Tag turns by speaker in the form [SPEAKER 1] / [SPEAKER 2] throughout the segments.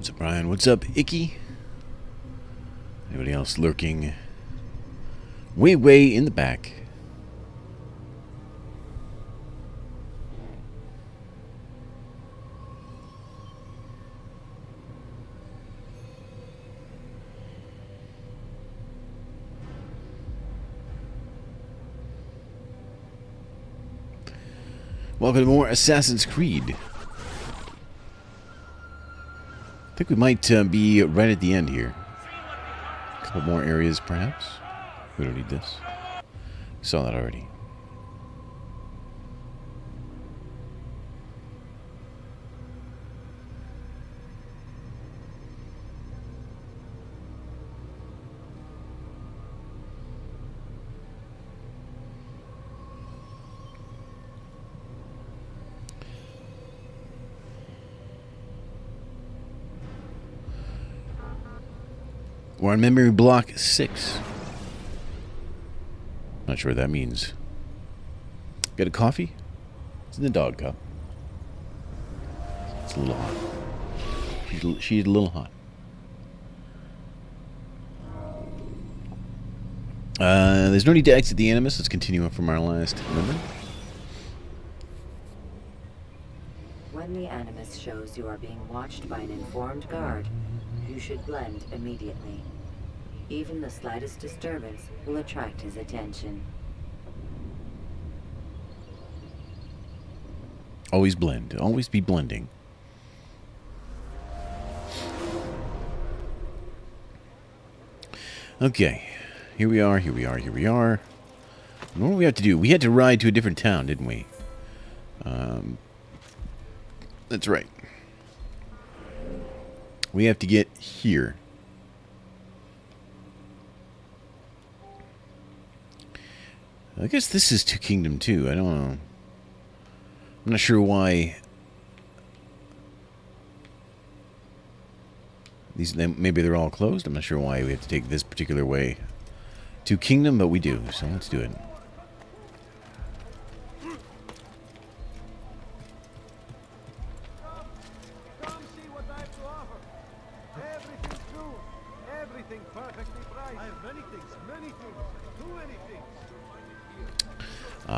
[SPEAKER 1] What's up, Brian? What's up, Icky? Anybody else lurking? Way in the back. Welcome to more Assassin's Creed. I think we might be right at the end here. A couple more areas, perhaps. We don't need this. Saw that already. We're on memory block 6. Not sure what that means. Got a coffee? It's in the dog cup. It's a little hot. She's a little hot. There's no need to exit the Animus. Let's continue on from our last number.
[SPEAKER 2] When the Animus shows you are being watched by an informed guard, you should blend immediately. Even the slightest disturbance will attract his attention.
[SPEAKER 1] Always blend. Always be blending. Okay. Here we are. And what do we have to do? We had to ride to a different town, didn't we? That's right. We have to get here. I guess this is to Kingdom 2. I don't know. I'm not sure why. Maybe they're all closed. I'm not sure why we have to take this particular way to Kingdom, but we do. So let's do it.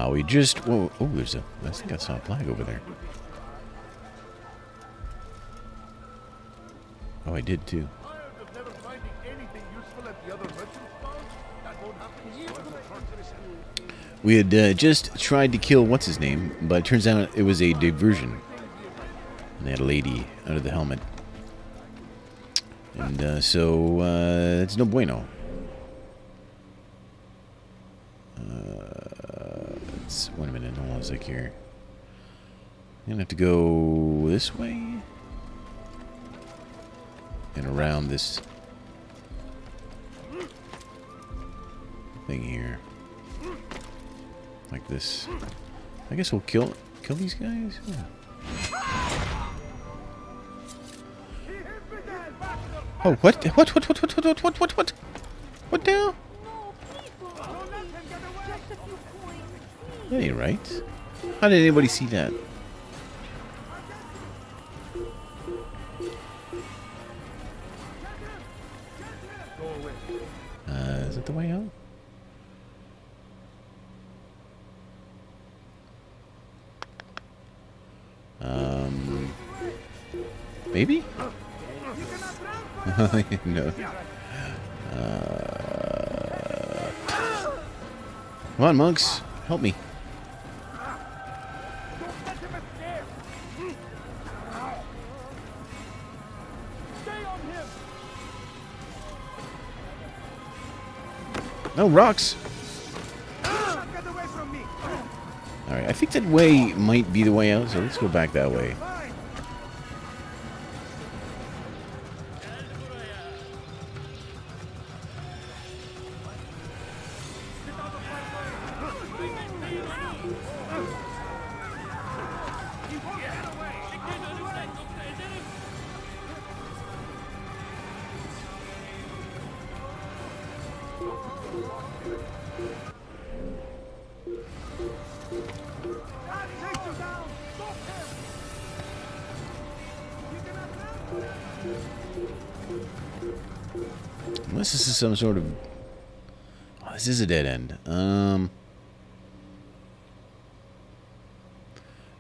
[SPEAKER 1] We just... Whoa, oh, there's a... I think I saw a flag over there. Oh, I did too. We had just tried to kill what's-his-name, but it turns out it was a diversion. And they had a lady under the helmet. And so, it's no bueno. Wait a minute, hold on a sec here. I'm gonna have to go this way and around this thing here, like this. I guess we'll kill these guys. Yeah. Oh, what? What now? That ain't right. How did anybody see that? Is that the way out? Maybe? No. Come on, monks. Help me. No, rocks. Alright, I think that way might be the way out, so let's go back that way. Unless this is some sort of... Oh, this is a dead end.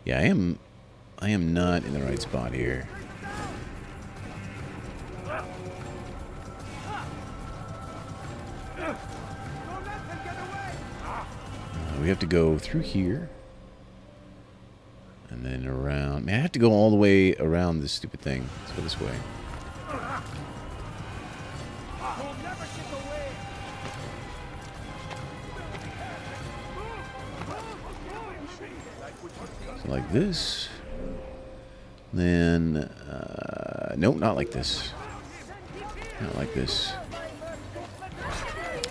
[SPEAKER 1] Yeah, I am not in the right spot here. We have to go through here. And then around. Man, I have to go all the way around this stupid thing. Let's go this way. So like this. Then, nope, not like this. Not like this.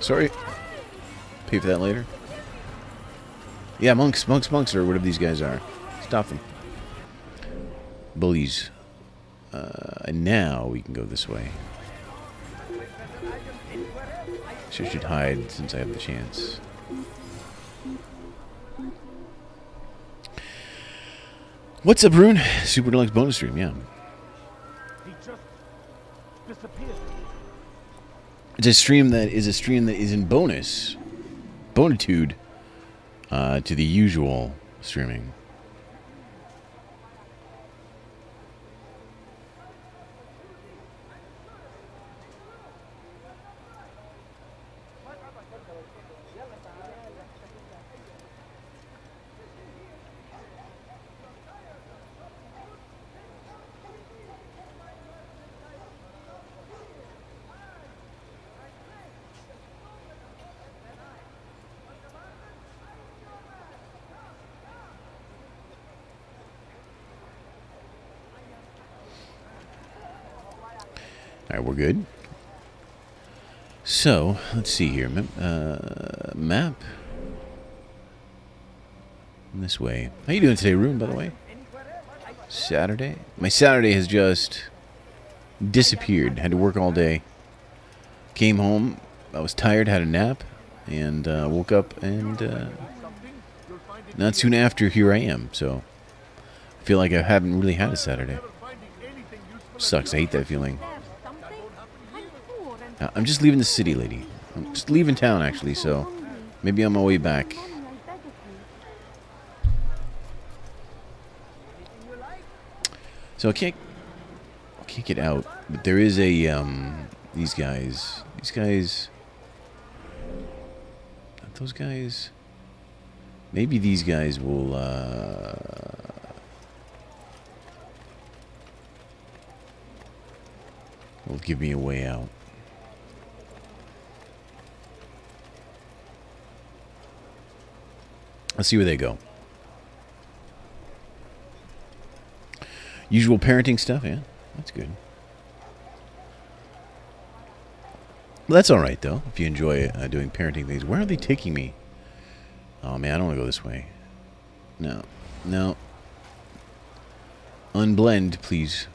[SPEAKER 1] Sorry. Pay for that later. Yeah, monks, or whatever these guys are. Stop them. Bullies. And now we can go this way. So I should hide since I have the chance. What's up, Rune? Super Deluxe bonus stream, yeah.
[SPEAKER 3] He just disappeared.
[SPEAKER 1] It's a stream that is in bonitude to the usual streaming. Alright, we're good. So, let's see here. Map. This way. How you doing today, Rune, by the way? Saturday? My Saturday has just disappeared. Had to work all day. Came home. I was tired, had a nap, and woke up, and not soon after, here I am. So, I feel like I haven't really had a Saturday. Sucks. I hate that feeling. I'm just leaving the city, lady. I'm just leaving town, actually, so maybe on my way back. So I can't get out, but there is a, these guys, not those guys, maybe these guys will, give me a way out. Let's see where they go. Usual parenting stuff, yeah. That's good. Well, that's alright, though, if you enjoy doing parenting things. Where are they taking me? Oh, man, I don't want to go this way. No. No. Unblend, please.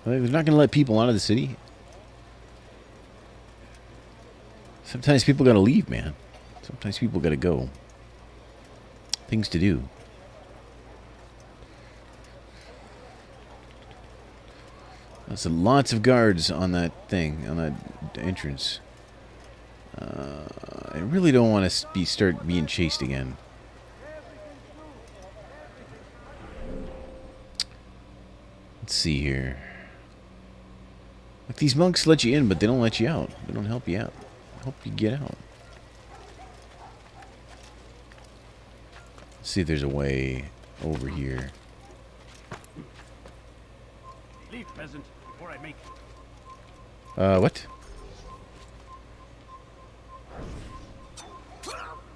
[SPEAKER 1] They're not going to let people out of the city. Sometimes people got to leave, man. Sometimes people got to go. Things to do. There's lots of guards on that thing, on that entrance. I really don't want to start being chased again. Let's see here. Like, these monks let you in, but they don't let you out. They don't help you out. Help you get out. Let's see if there's a way over here.
[SPEAKER 3] Leave, peasant, before I make
[SPEAKER 1] What?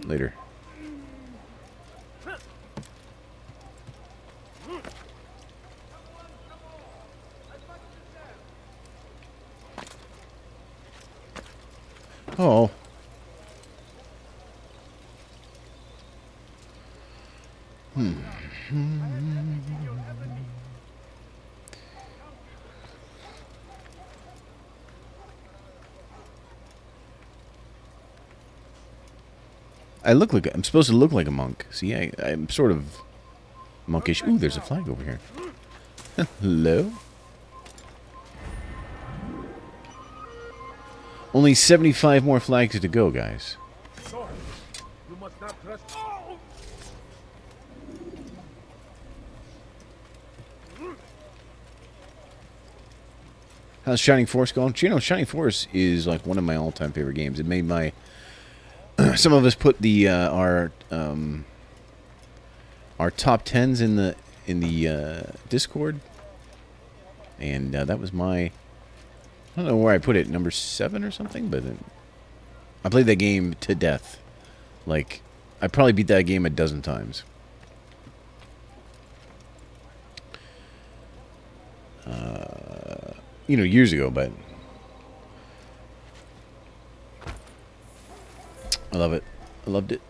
[SPEAKER 1] Later. Oh. I'm supposed to look like a monk. See, I'm sort of monkish. Ooh, there's a flag over here. Hello? Only 75 more flags to go, guys.
[SPEAKER 3] You must not trust. Oh!
[SPEAKER 1] How's Shining Force going? You know, Shining Force is like one of my all-time favorite games. It made my... some of us put the our top 10s in the Discord, and that was my... I don't know where I put it, number 7 or something, but I played that game to death. Like, I probably beat that game a dozen times. You know, years ago, but I love it. I loved it.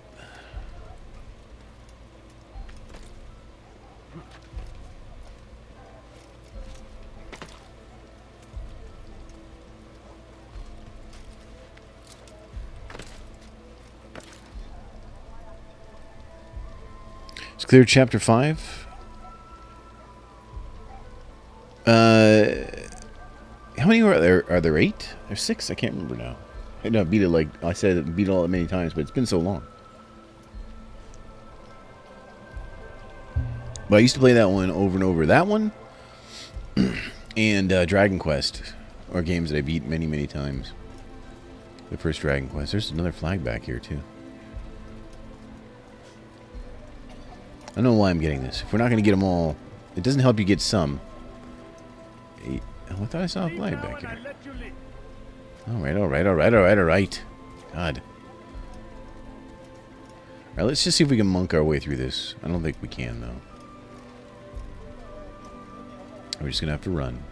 [SPEAKER 1] It's clear chapter 5. How many are there? Are there 8? There's 6? I can't remember now. I know I beat it like I said, beat it all many times, but it's been so long. But I used to play that one over and over. That one and Dragon Quest are games that I beat many, many times. The first Dragon Quest. There's another flag back here too. I don't know why I'm getting this. If we're not going to get them all, it doesn't help you get some. I thought I saw a flag back here. Alright, alright, alright, alright, alright. God. Alright, let's just see if we can monk our way through this. I don't think we can, though. We're just going to have to run.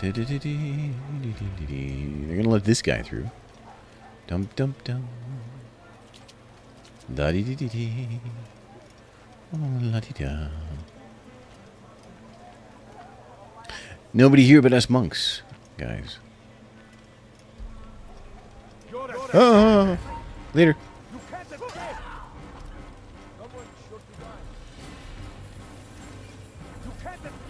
[SPEAKER 1] They're going to let this guy through. Dum dum dum. Da dee dee dee dee. Oh, la dee da. Nobody here but us monks, guys. Oh, later.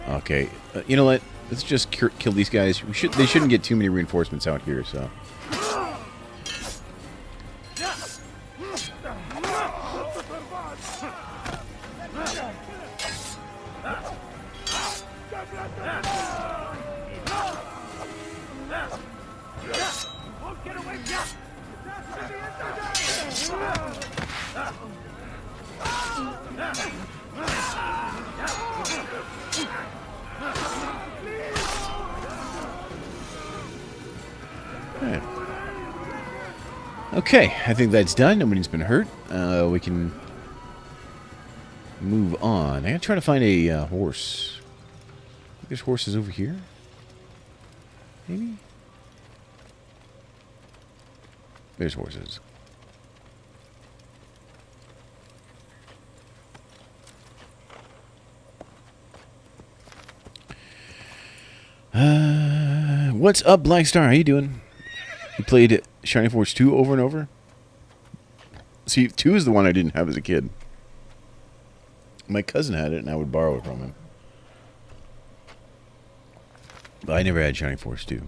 [SPEAKER 1] Okay, you know what? Let's just kill these guys. They shouldn't get too many reinforcements out here. So. Okay, I think that's done. Nobody's been hurt. We can move on. I gotta try to find a horse. I think there's horses over here. Maybe? There's horses. What's up, Black Star? How you doing? You played Shining Force 2 over and over? See, 2 is the one I didn't have as a kid. My cousin had it, and I would borrow it from him. But I never had Shining Force 2.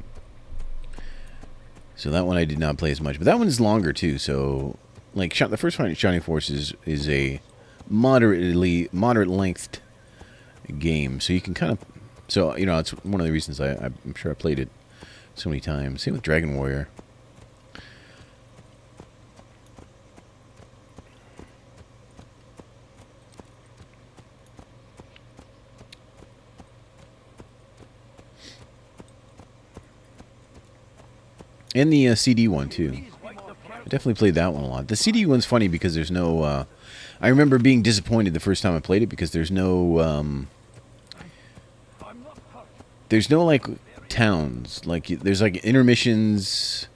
[SPEAKER 1] So that one I did not play as much. But that one's longer, too. So, like, the first one, Shining Force is a moderate-lengthed game. So you can kind of... So, you know, it's one of the reasons I'm sure I played it so many times. Same with Dragon Warrior. And the CD one, too. I definitely played that one a lot. The CD one's funny because there's no... I remember being disappointed the first time I played it because there's no... there's no, like, towns. Like, there's, like, intermissions.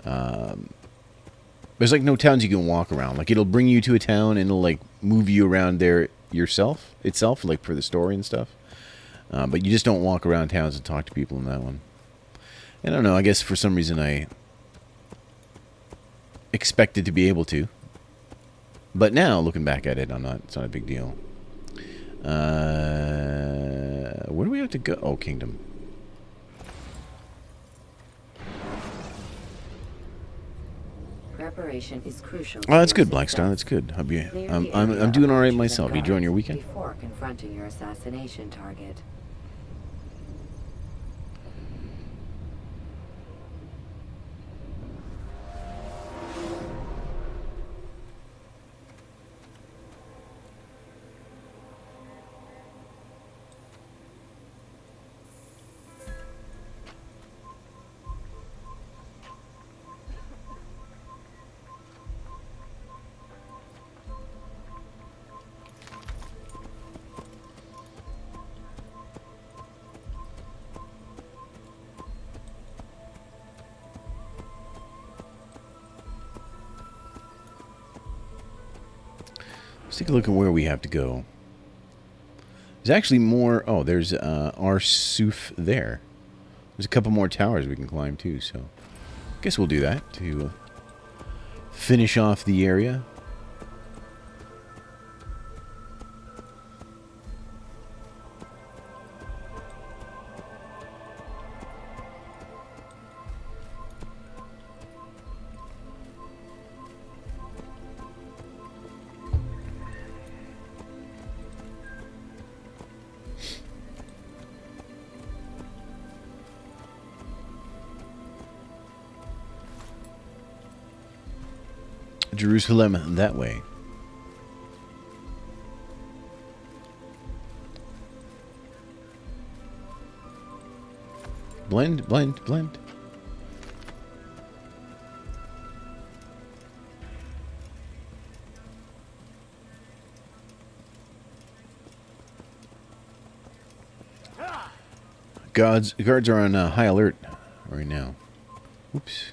[SPEAKER 1] There's, like, no towns you can walk around. Like, it'll bring you to a town and it'll, like, move you around there itself, like, for the story and stuff. But you just don't walk around towns and talk to people in that one. I don't know, I guess for some reason I expected to be able to. But now, looking back at it, it's not a big deal. Where do we have to go? Oh, Kingdom.
[SPEAKER 2] Preparation is crucial.
[SPEAKER 1] Oh, that's good, Blackstar. That's good. I'm doing all right myself. You enjoying your weekend?
[SPEAKER 2] Before confronting your assassination target.
[SPEAKER 1] Let's take a look at where we have to go. There's actually more... Oh, there's Arsuf there. There's a couple more towers we can climb too, so... I guess we'll do that to finish off the area. Jerusalem that way. Blend, blend, blend. Guards are on high alert right now. Oops.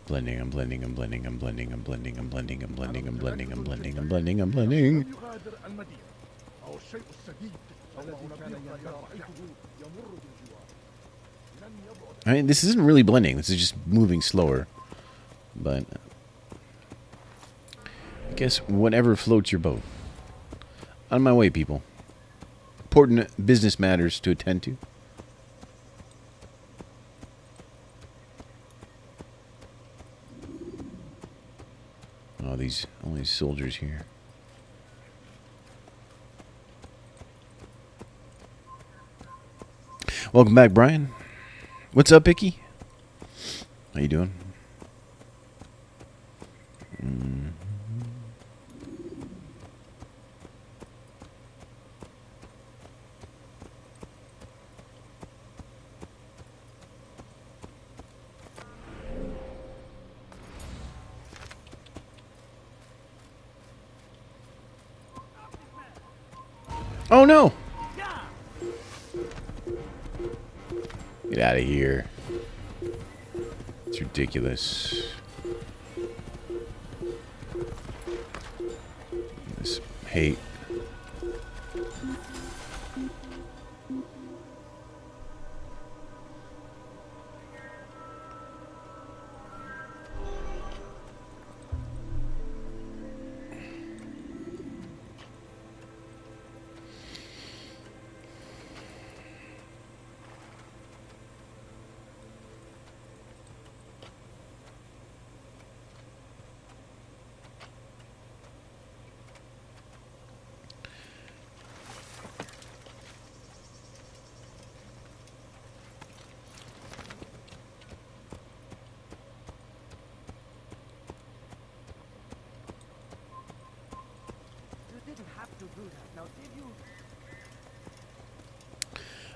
[SPEAKER 1] Blending, I'm blending, I'm blending, I'm blending, I'm blending, I'm blending, I'm blending, I'm blending, I'm blending, I'm blending, I'm blending. I mean, this isn't really blending, this is just moving slower. But I guess whatever floats your boat. On my way, people. Important business matters to attend to. All these soldiers here. Welcome back, Brian. What's up, Icky? How you doing? Oh no! Get out of here. It's ridiculous. This hate.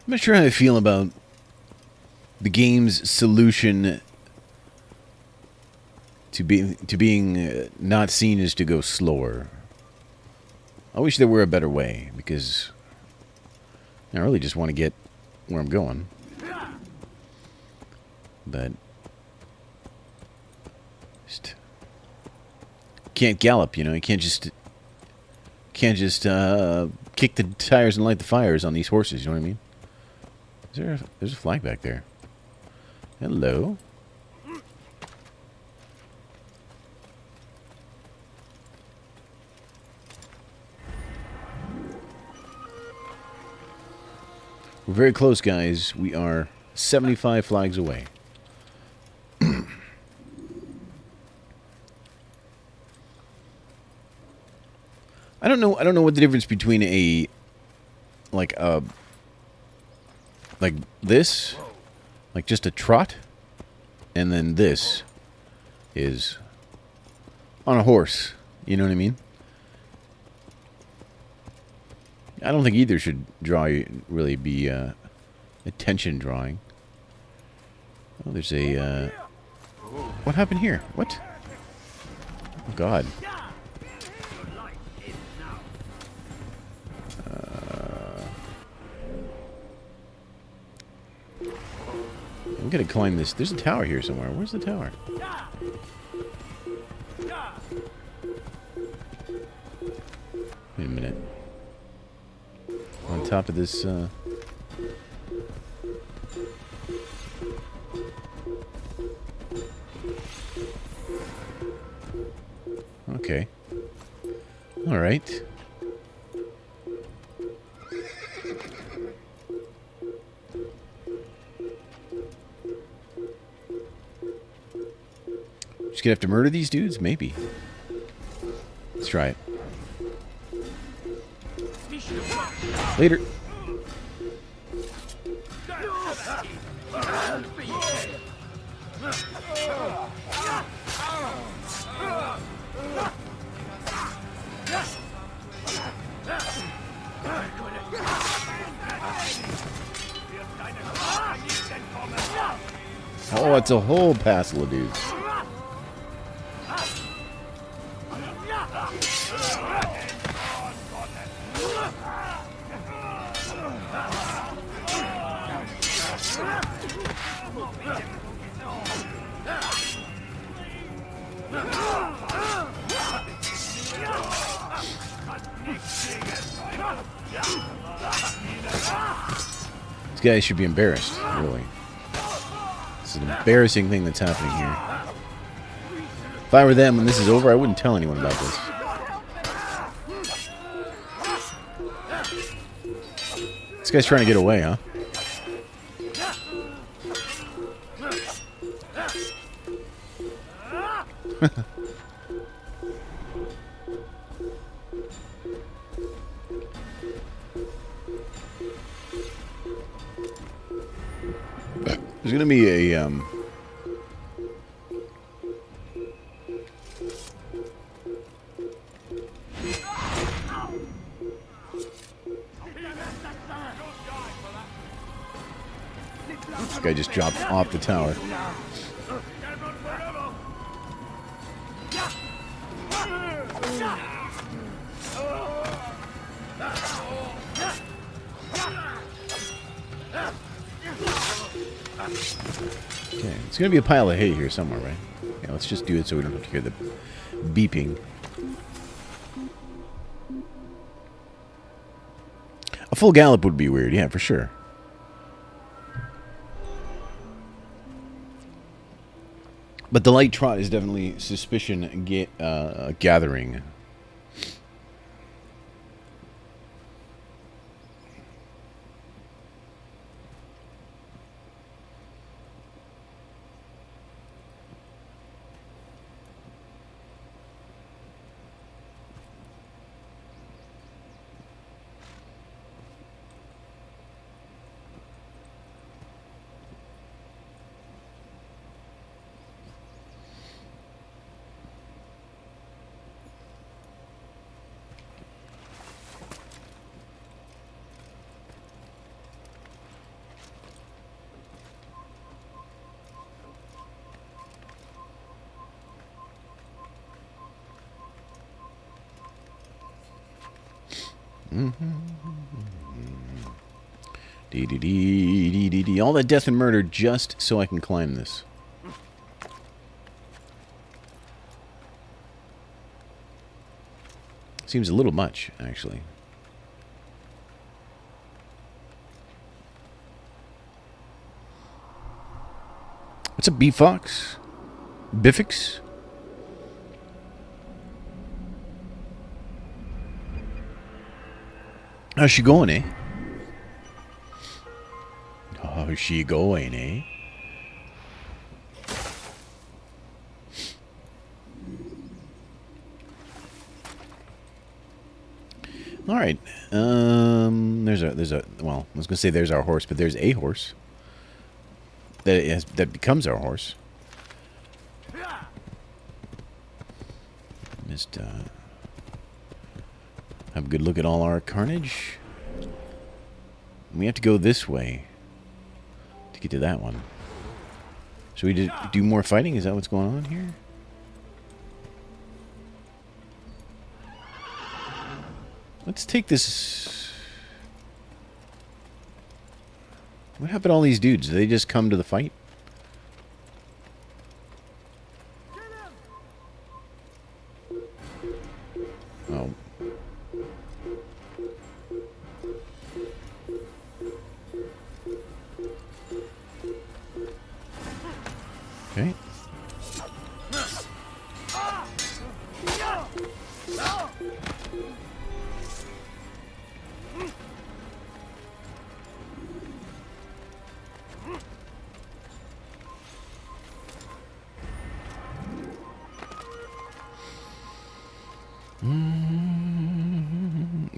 [SPEAKER 1] I'm not sure how I feel about the game's solution to being not seen as to go slower. I wish there were a better way, because I really just want to get where I'm going. But just can't gallop, you know. You can't just kick the tires and light the fires on these horses. You know what I mean? There's a flag back there. Hello. We're very close, guys. We are 75 flags away. I don't know what the difference between like this, like just a trot, and then this is on a horse. You know what I mean? I don't think either should really be attention drawing. Oh, there's a what happened here? What? Oh God. I'm gonna climb this. There's a tower here somewhere. Where's the tower? Wait a minute. On top of this, okay. All right. Just gonna have to murder these dudes? Maybe. Let's try it. Later. Oh, it's a whole passel of dudes. These guys should be embarrassed, really. It's an embarrassing thing that's happening here. If I were them when this is over, I wouldn't tell anyone about this. This guy's trying to get away, huh? There's gonna be a this guy just dropped off the tower. Okay, it's gonna be a pile of hay here somewhere, right? Yeah, let's just do it so we don't have to hear the beeping. A full gallop would be weird, yeah, for sure. But the light trot is definitely suspicion gathering. Dee. All that death and murder just so I can climb this. Seems a little much, actually. What's up, B-Fox? Biffix? How's she going, eh? How's she going, eh? All right. There's a. Well, I was gonna say there's our horse, but there's a horse that becomes our horse. Just have a good look at all our carnage. We have to go this way to get to that one. Should we do more fighting? Is that what's going on here? Let's take this. What happened to all these dudes? Did they just come to the fight? Oh. Okay.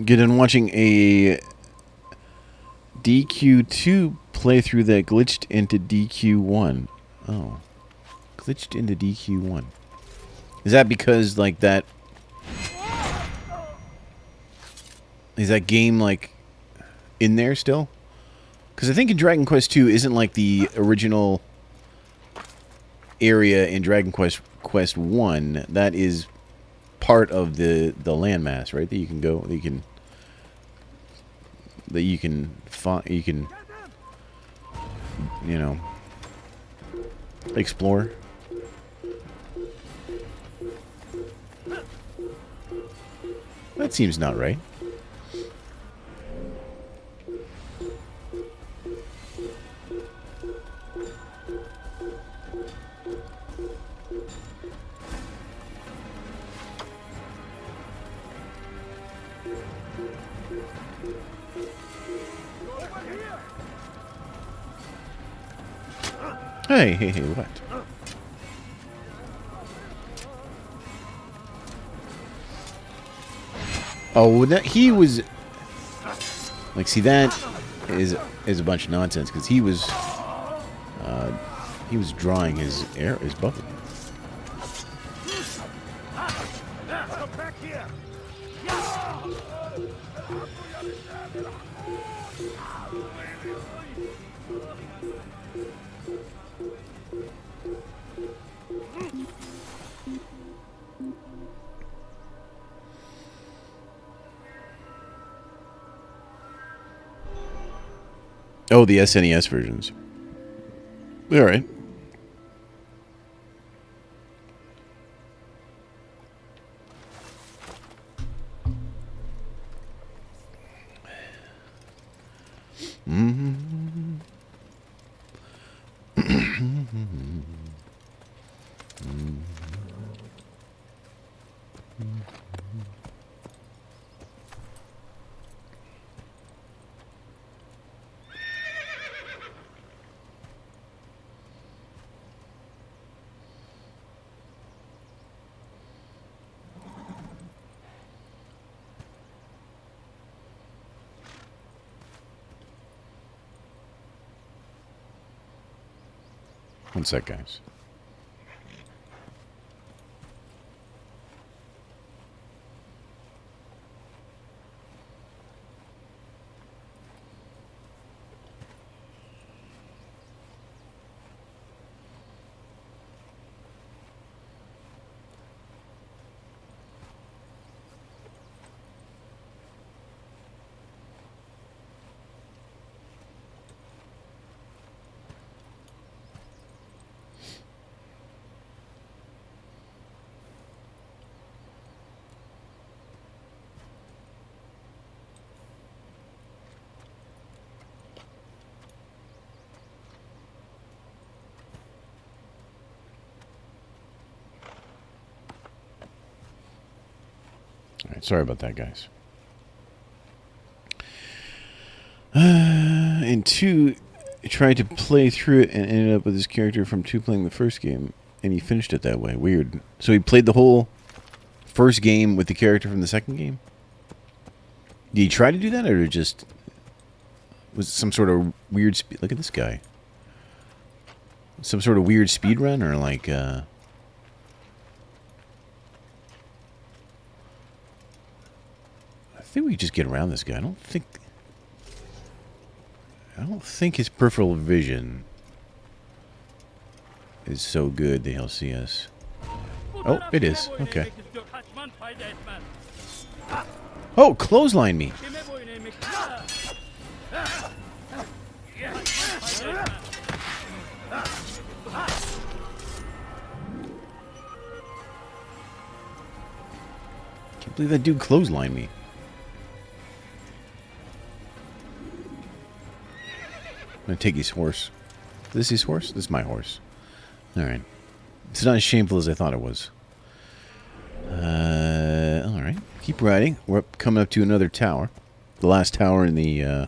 [SPEAKER 1] Get in watching a DQ2 playthrough that glitched into DQ1. Oh. Glitched into DQ1. Is that because, like, that... Is that game, like, in there still? Because I think in Dragon Quest II isn't, like, the original area in Dragon Quest I. That is part of the landmass, right? That you can go... That you can you know, explore. That seems not right. Hey, what? Oh, that he was like, see, that is a bunch of nonsense because he was drawing his bubble.
[SPEAKER 3] Come back here.
[SPEAKER 1] Oh, the SNES versions. All right. One sec, guys. Sorry about that, guys. And 2, tried to play through it and ended up with his character from 2 playing the first game, and he finished it that way. Weird. So he played the whole first game with the character from the second game? Did he try to do that, or just was it some sort of weird speed? Look at this guy. Some sort of weird speed run, or like, I think we just get around this guy. I don't think his peripheral vision is so good that he'll see us. Oh, it is. Okay. Oh, clothesline me. Can't believe that dude clotheslined me. I'm gonna take his horse. Is this his horse? This is my horse. Alright. It's not as shameful as I thought it was. Alright. Keep riding. We're coming up to another tower. The last tower in the,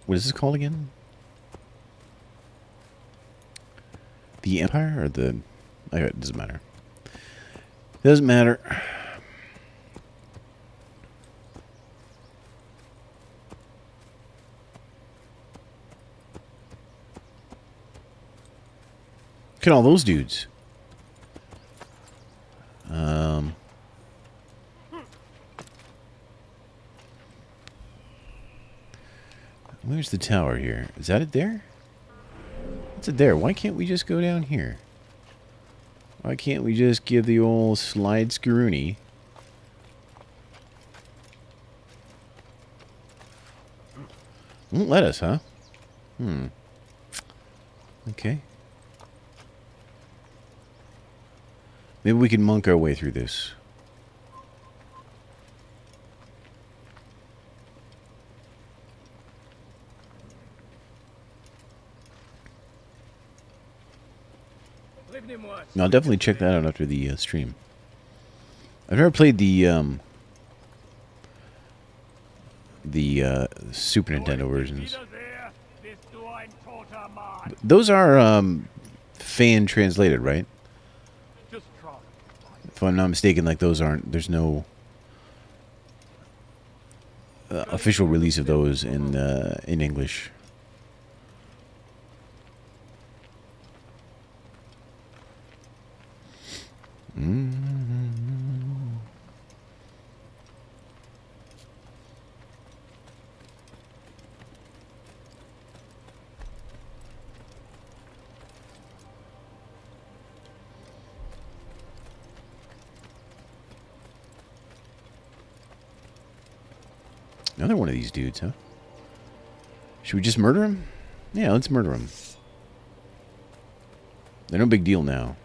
[SPEAKER 1] what is this called again? The Empire or the... It doesn't matter. Doesn't matter. Look at all those dudes. Where's the tower here? Is that it there? What's it there? Why can't we just go down here? Why can't we just give the old slide screwy? Won't let us, huh? Okay. Maybe we can monk our way through this. No, I'll definitely check that out after the stream. I've never played the Super Nintendo versions. Those are fan translated, right? If I'm not mistaken, like those aren't. There's no official release of those in English. Another one of these dudes, huh? Should we just murder him? Yeah, let's murder him. They're no big deal now.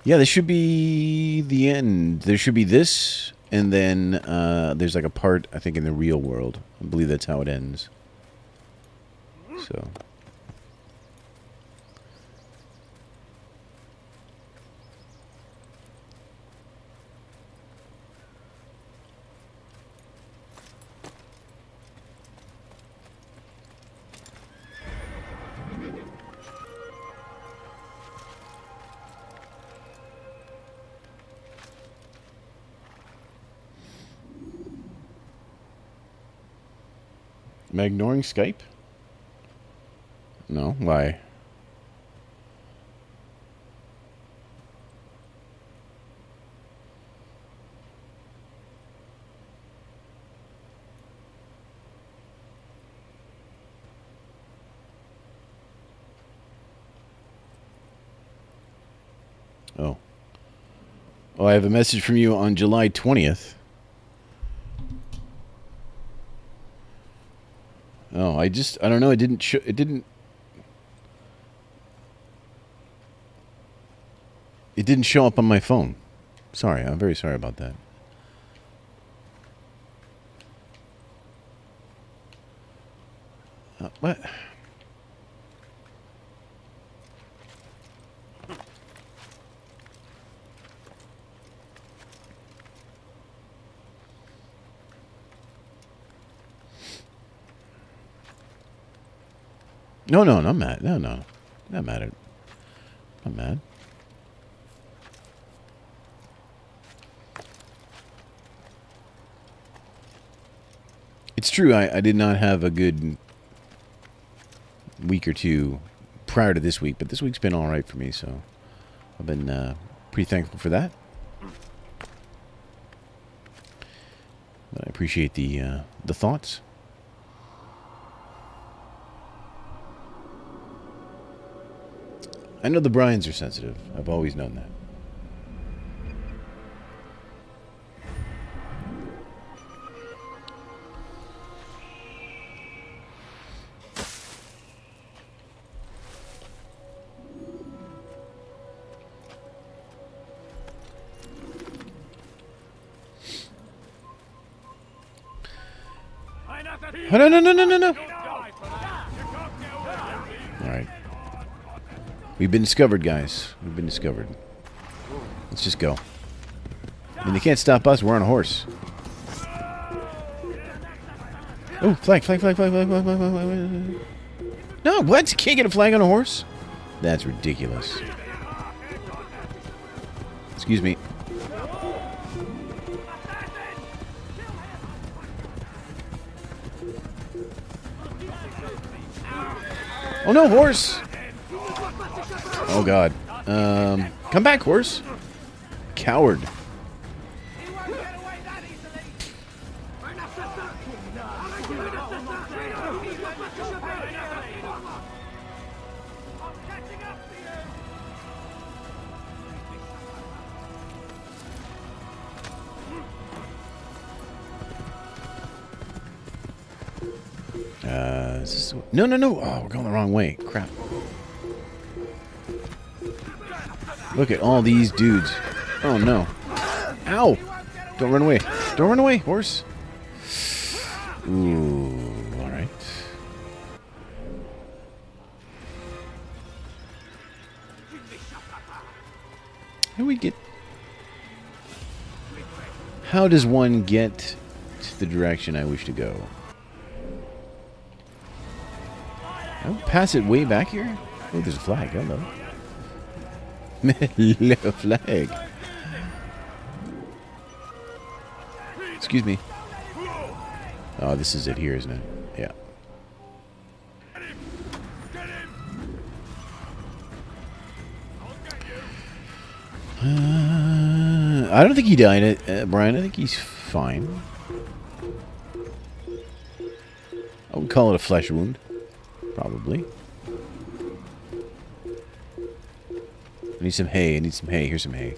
[SPEAKER 1] Yeah, this should be the end. There should be this, and then there's like a part, I think, in the real world. I believe that's how it ends. So... Am I ignoring Skype? No, why? Oh. Oh, I have a message from you on July 20th. Oh, I don't know. It didn't show up on my phone. Sorry, I'm very sorry about that. What? No, I'm mad. No. Not mad at it. I'm mad. It's true, I did not have a good week or two prior to this week, but this week's been all right for me, so I've been pretty thankful for that. But I appreciate the thoughts. I know the Bryans are sensitive. I've always known that. Oh, no. Alright. We've been discovered, guys. We've been discovered. Let's just go. I mean, they can't stop us. We're on a horse. Oh, flag. No, what? You can't get a flag on a horse? That's ridiculous. Excuse me. Oh no, horse! Oh god. Come back, horse. Coward. No. Oh, we're going the wrong way. Crap. Look at all these dudes. Oh, no. Ow! Don't run away. Don't run away, horse. Ooh, alright. How do we get... How does one get to the direction I wish to go? I'll pass it way back here? Oh, there's a flag. Hello. Hello, flag. Excuse me. Oh, this is it here, isn't it? Yeah. I don't think he died, Brian. I think he's fine. I would call it a flesh wound. Probably. I need some hay. Here's some hay.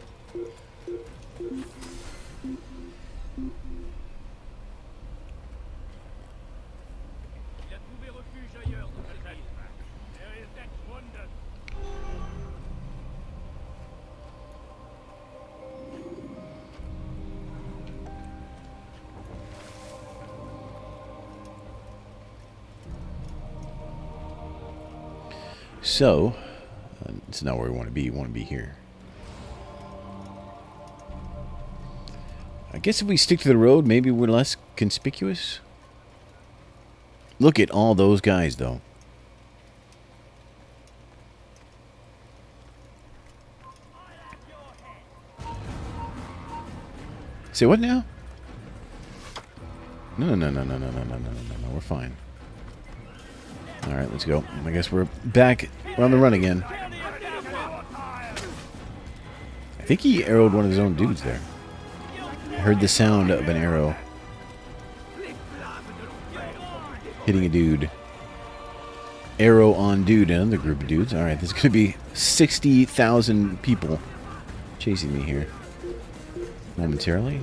[SPEAKER 1] So, it's not where we want to be. We want to be here. I guess if we stick to the road, maybe we're less conspicuous. Look at all those guys, though. Say what now? No. We're fine. All right, let's go. I guess we're back. We're on the run again. I think he arrowed one of his own dudes there. I heard the sound of an arrow hitting a dude. Arrow on dude, another group of dudes. All right, there's going to be 60,000 people chasing me here momentarily.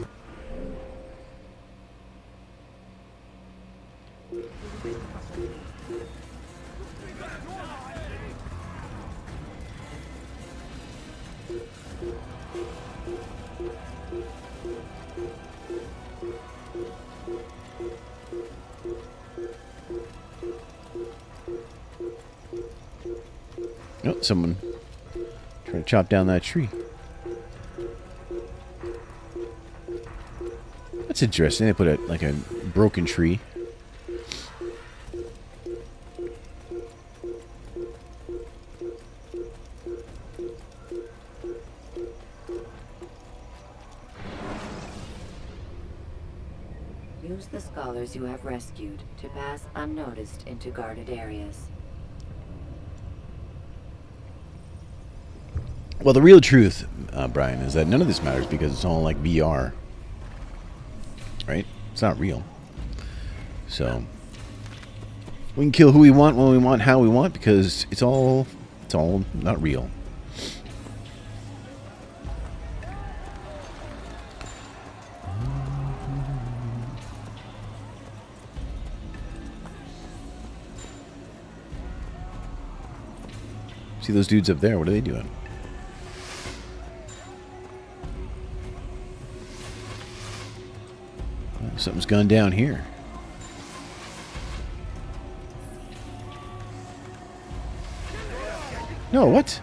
[SPEAKER 1] Oh, someone trying to chop down that tree. That's interesting. They put like a broken tree.
[SPEAKER 2] Use the scholars you have rescued to pass unnoticed into guarded areas.
[SPEAKER 1] Well, the real truth, Brian, is that none of this matters because it's all like VR. Right? It's not real. So we can kill who we want, when we want, how we want, because it's all not real. See those dudes up there? What are they doing? Something's gone down here. No, what?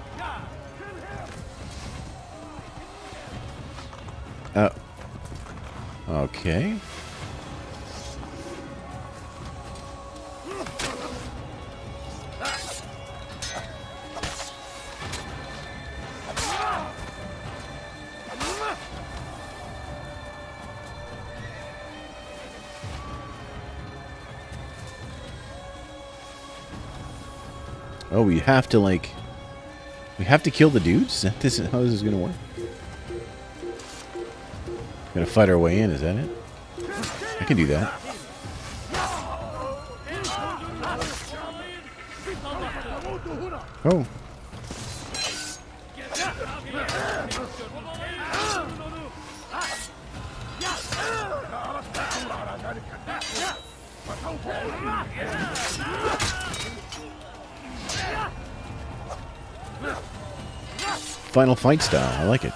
[SPEAKER 1] Okay. Oh, we have to kill the dudes? How is this gonna work? Gonna fight our way in, is that it? I can do that. Oh. Final fight style. I like it.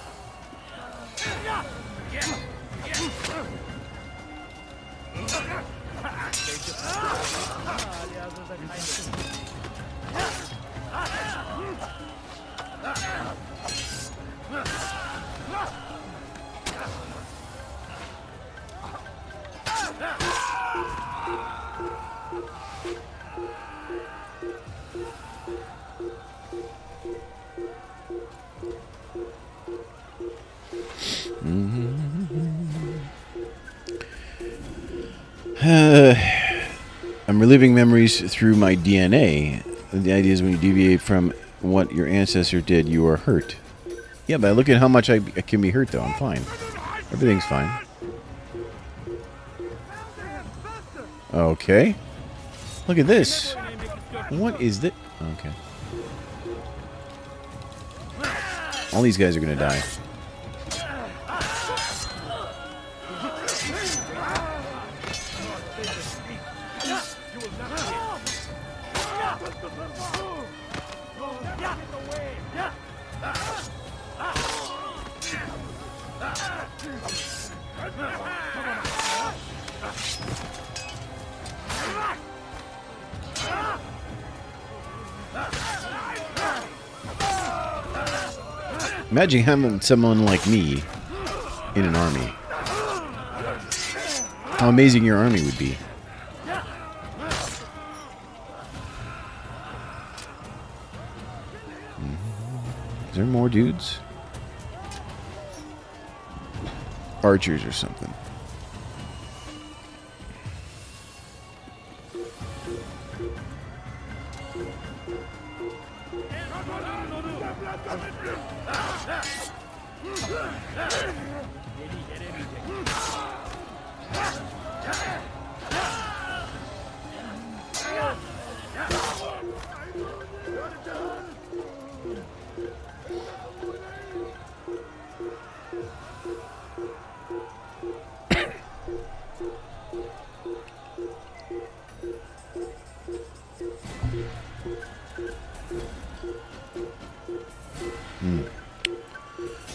[SPEAKER 1] I'm reliving memories through my DNA. The idea is when you deviate from what your ancestor did, you are hurt. Yeah, but look at how much I can be hurt, though. I'm fine. Everything's fine. Okay. Look at this. What is this? Okay. All these guys are going to die. Imagine having someone like me in an army. How amazing your army would be. Is there more dudes? Archers or something.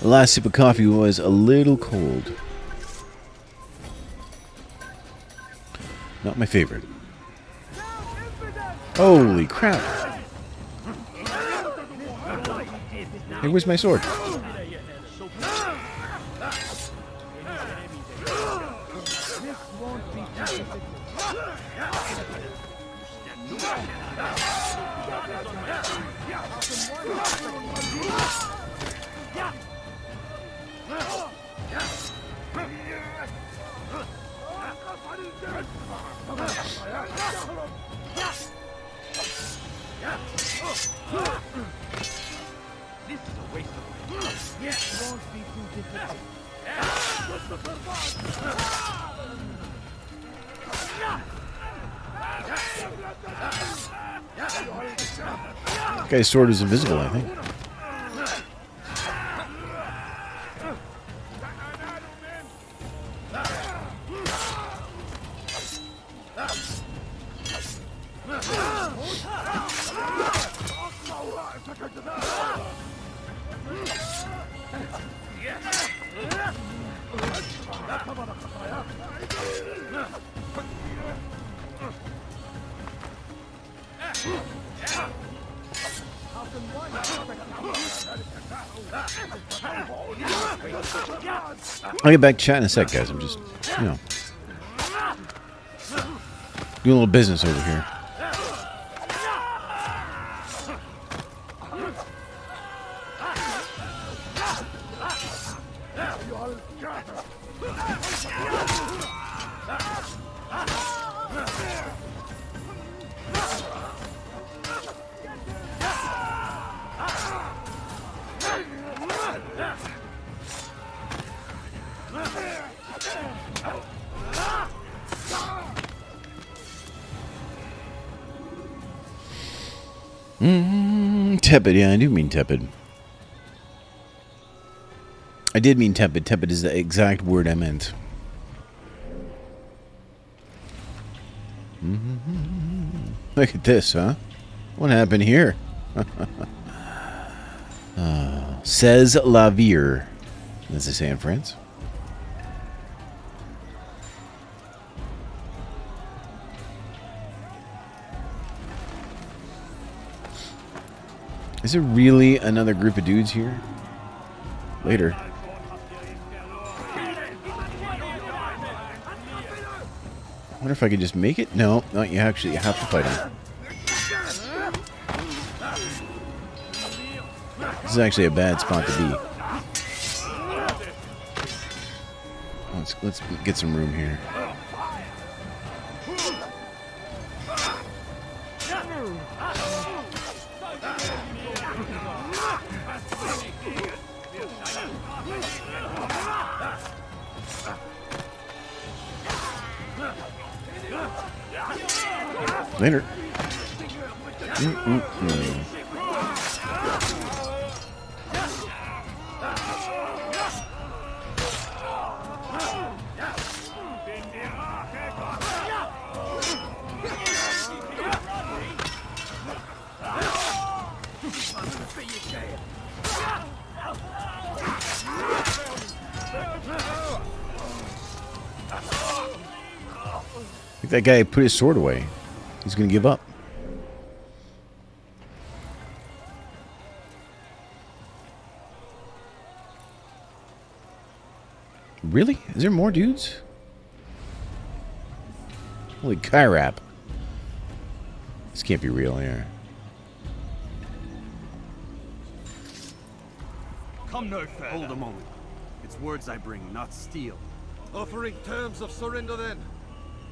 [SPEAKER 1] The last sip of coffee was a little cold. Not my favorite. Holy crap. Hey, where's my sword? This guy's sword is invisible, I think. I'll get back to chat in a sec, guys. I'm just, doing a little business over here. Tepid, yeah, I do mean tepid. I did mean tepid. Tepid is the exact word I meant. Look at this, huh? What happened here? Says la vie, as they say in France. Is there really another group of dudes here? Later. I wonder if I could just make it? No, you actually have to fight him. This is actually a bad spot to be. Let's get some room here. Later. I think that guy put his sword away. He's going to give up. Really? Is there more dudes? Holy Kyrap. This can't be real here.
[SPEAKER 4] Come no further. Hold a moment. It's words I bring, not steel.
[SPEAKER 3] Offering terms of surrender then.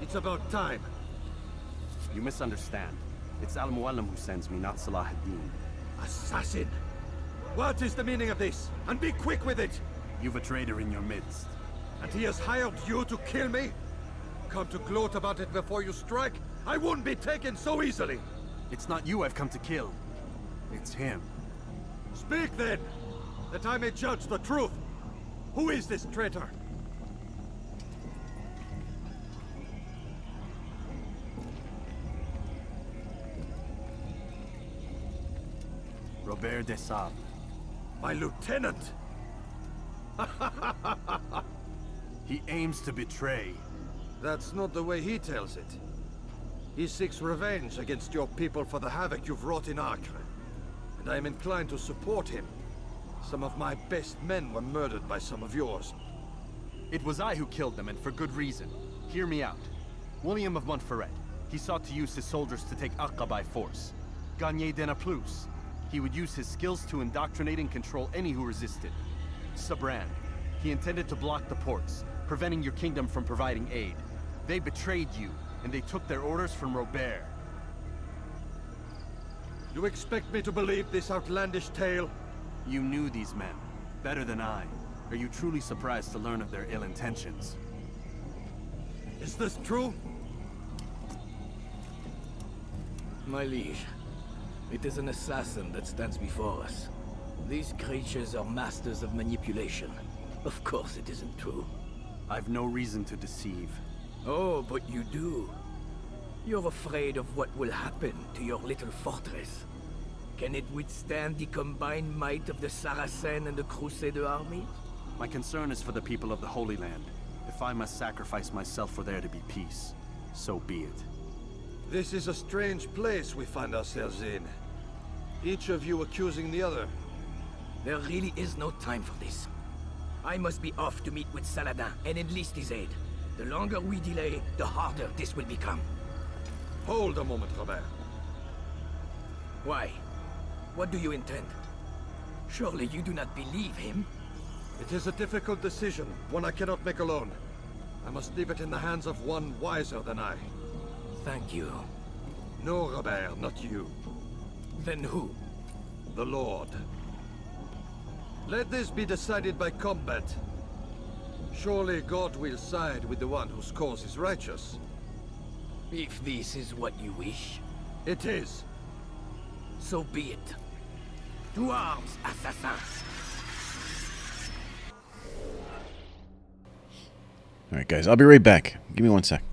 [SPEAKER 3] It's about time.
[SPEAKER 4] You misunderstand. It's Al-Mualim who sends me, not Salah ad-Din.
[SPEAKER 3] Assassin! What is the meaning of this? And be quick with it!
[SPEAKER 4] You've a traitor in your midst.
[SPEAKER 3] And he has hired you to kill me? Come to gloat about it before you strike? I wouldn't be taken so easily!
[SPEAKER 4] It's not you I've come to kill. It's him.
[SPEAKER 3] Speak then! That I may judge the truth! Who is this traitor?
[SPEAKER 4] Robert de Sable.
[SPEAKER 3] My lieutenant!
[SPEAKER 4] He aims to betray.
[SPEAKER 3] That's not the way he tells it. He seeks revenge against your people for the havoc you've wrought in Acre. And I am inclined to support him. Some of my best men were murdered by some of yours.
[SPEAKER 4] It was I who killed them, and for good reason. Hear me out. William of Montferrat. He sought to use his soldiers to take Acre by force. Gagné de Naplouse. He would use his skills to indoctrinate and control any who resisted. Sabran. He intended to block the ports, preventing your kingdom from providing aid. They betrayed you, and they took their orders from Robert.
[SPEAKER 3] You expect me to believe this outlandish tale?
[SPEAKER 4] You knew these men, better than I. Are you truly surprised to learn of their ill intentions?
[SPEAKER 3] Is this true?
[SPEAKER 5] My liege, it is an assassin that stands before us. These creatures are masters of manipulation. Of course it isn't true.
[SPEAKER 4] I've no reason to deceive.
[SPEAKER 5] Oh, but you do. You're afraid of what will happen to your little fortress. Can it withstand the combined might of the Saracen and the Crusader armies?
[SPEAKER 4] My concern is for the people of the Holy Land. If I must sacrifice myself for there to be peace, so be it.
[SPEAKER 3] This is a strange place we find ourselves in. Each of you accusing the other.
[SPEAKER 5] There really is no time for this. I must be off to meet with Saladin and enlist his aid. The longer we delay, the harder this will become.
[SPEAKER 3] Hold a moment, Robert.
[SPEAKER 5] Why? What do you intend? Surely you do not believe him?
[SPEAKER 3] It is a difficult decision, one I cannot make alone. I must leave it in the hands of one wiser than I.
[SPEAKER 5] Thank you.
[SPEAKER 3] No, Robert, not you.
[SPEAKER 5] Then who?
[SPEAKER 3] The Lord. Let this be decided by combat. Surely God will side with the one whose cause is righteous.
[SPEAKER 5] If this is what you wish,
[SPEAKER 3] It is.
[SPEAKER 5] so be it. To arms, assassins!
[SPEAKER 1] Alright, guys, I'll be right back. Give me one sec.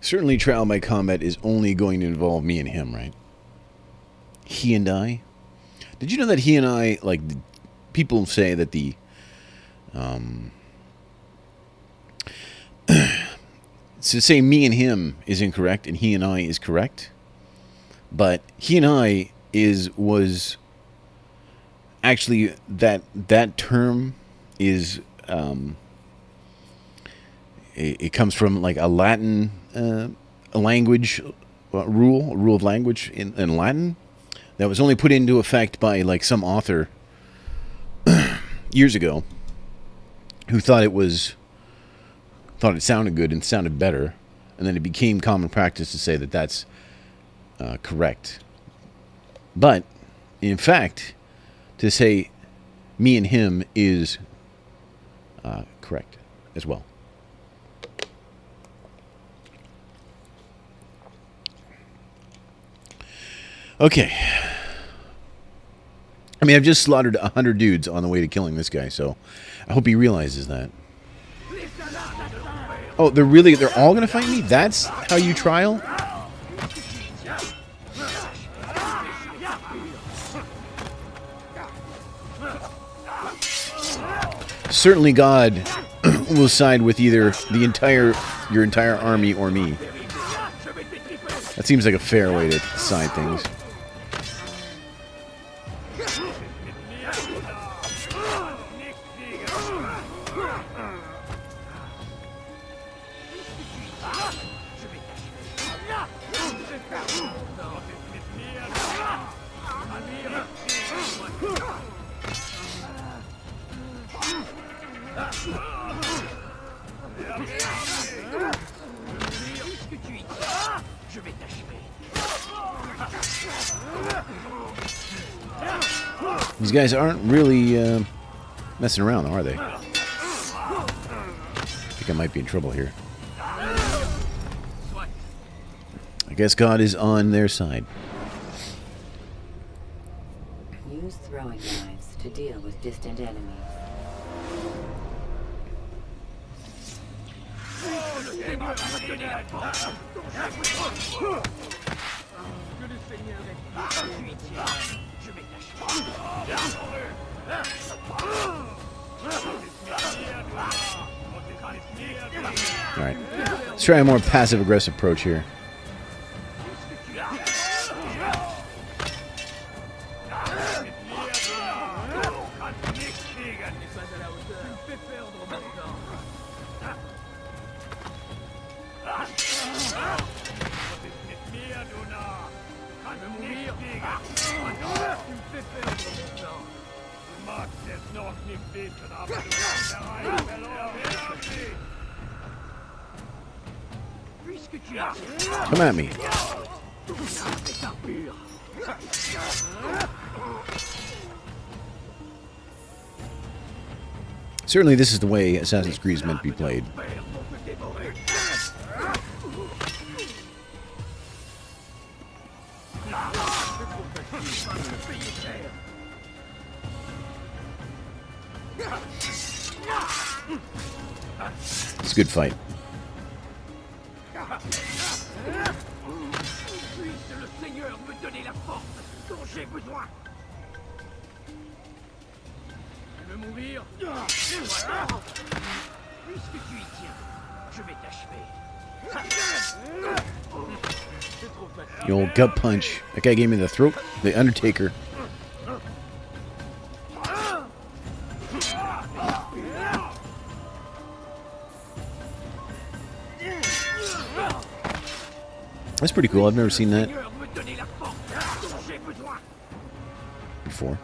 [SPEAKER 1] Certainly trial by combat is only going to involve me and him, right? He and I? Did you know that he and I, like, people say that the, to say me and him is incorrect and he and I is correct, but he and I was actually, that term is, it comes from like a Latin a language rule, a rule of language in Latin that was only put into effect by like some author years ago who thought it sounded good and sounded better, and then it became common practice to say that that's correct. But in fact, to say me and him is correct as well. Okay. I mean, I've just slaughtered 100 dudes on the way to killing this guy, so I hope he realizes that. Oh, they're all gonna fight me? That's how you trial? Certainly God will side with either your entire army or me. That seems like a fair way to side things. These guys aren't really messing around, are they? I think I might be in trouble here. I guess God is on their side.
[SPEAKER 2] Use throwing knives to deal with distant enemies.
[SPEAKER 1] Alright, let's try a more passive-aggressive approach here. Come at me. Certainly this is the way Assassin's Creed is meant to be played. It's a good fight. The old gut punch. That guy gave me the throat. The Undertaker. That's pretty cool. I've never seen that before.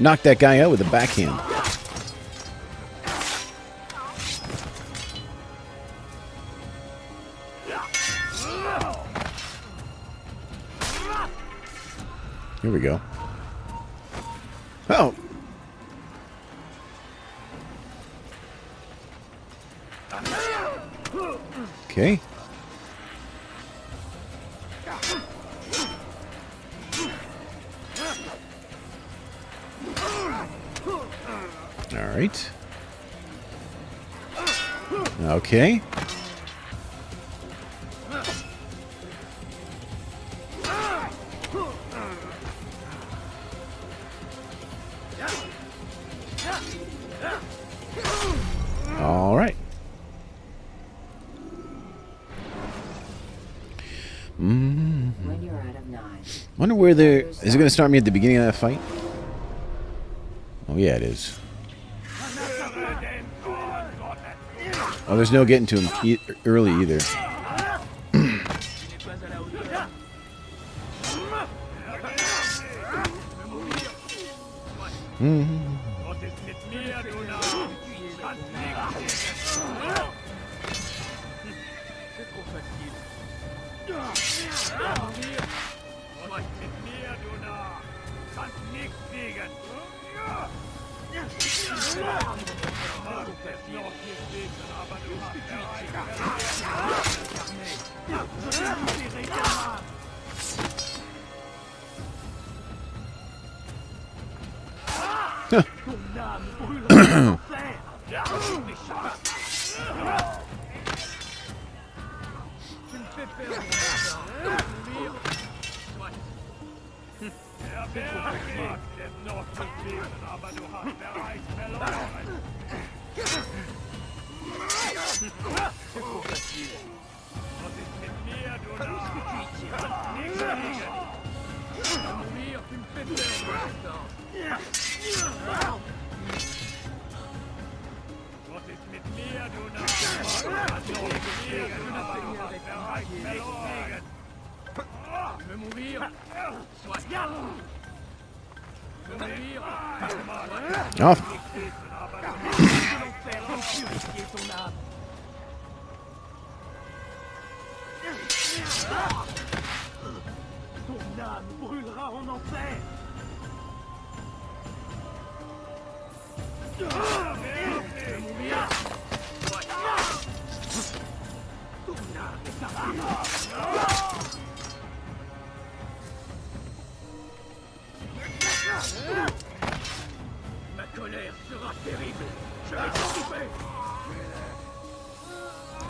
[SPEAKER 1] Knock that guy out with a backhand. Here we go. Oh. Okay. All right. Okay.
[SPEAKER 2] When you're out of 9.
[SPEAKER 1] Wonder where they're... Is it going to start me at the beginning of that fight? Oh, yeah, it is. Oh, there's no getting to him early either. Off.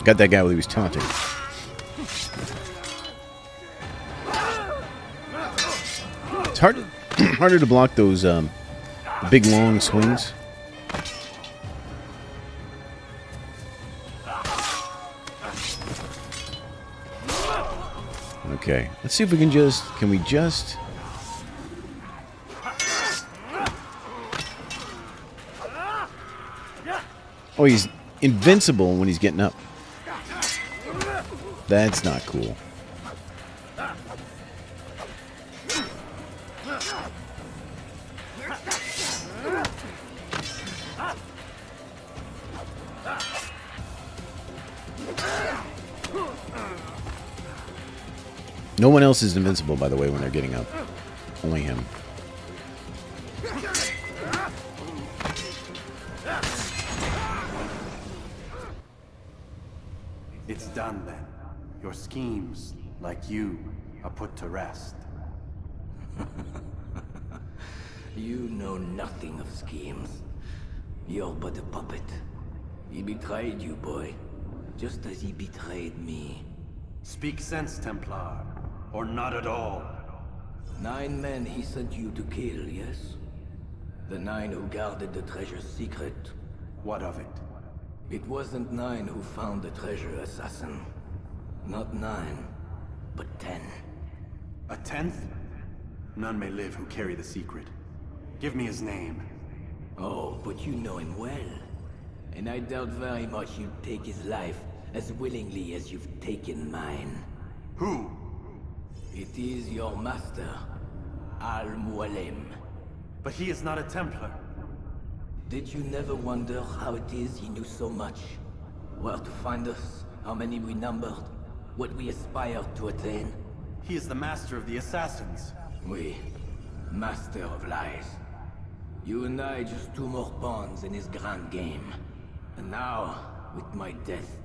[SPEAKER 1] Got that guy while he was taunting. It's harder to block those big long swings. Okay, let's see if we can just... Can we just... Oh, he's invincible when he's getting up. That's not cool. No one else is invincible, by the way, when they're getting up. Only him.
[SPEAKER 4] It's done then. Your schemes, like you, are put to rest.
[SPEAKER 5] You know nothing of schemes. You're but a puppet. He betrayed you, boy. Just as he betrayed me.
[SPEAKER 4] Speak sense, Templar. Or not at all.
[SPEAKER 5] 9 men he sent you to kill, yes? The 9 who guarded the treasure's secret.
[SPEAKER 4] What of it?
[SPEAKER 5] It wasn't 9 who found the treasure, assassin. Not 9, but 10.
[SPEAKER 4] A 10th? None may live who carry the secret. Give me his name.
[SPEAKER 5] Oh, but you know him well. And I doubt very much you'd take his life as willingly as you've taken mine.
[SPEAKER 4] Who?
[SPEAKER 5] It is your master, Al-Mualim.
[SPEAKER 4] But he is not a Templar.
[SPEAKER 5] Did you never wonder how it is he knew so much? Where to find us, how many we numbered, what we aspired to attain?
[SPEAKER 4] He is the master of the assassins.
[SPEAKER 5] We, master of lies. You and I just 2 more pawns in his grand game. And now, with my death,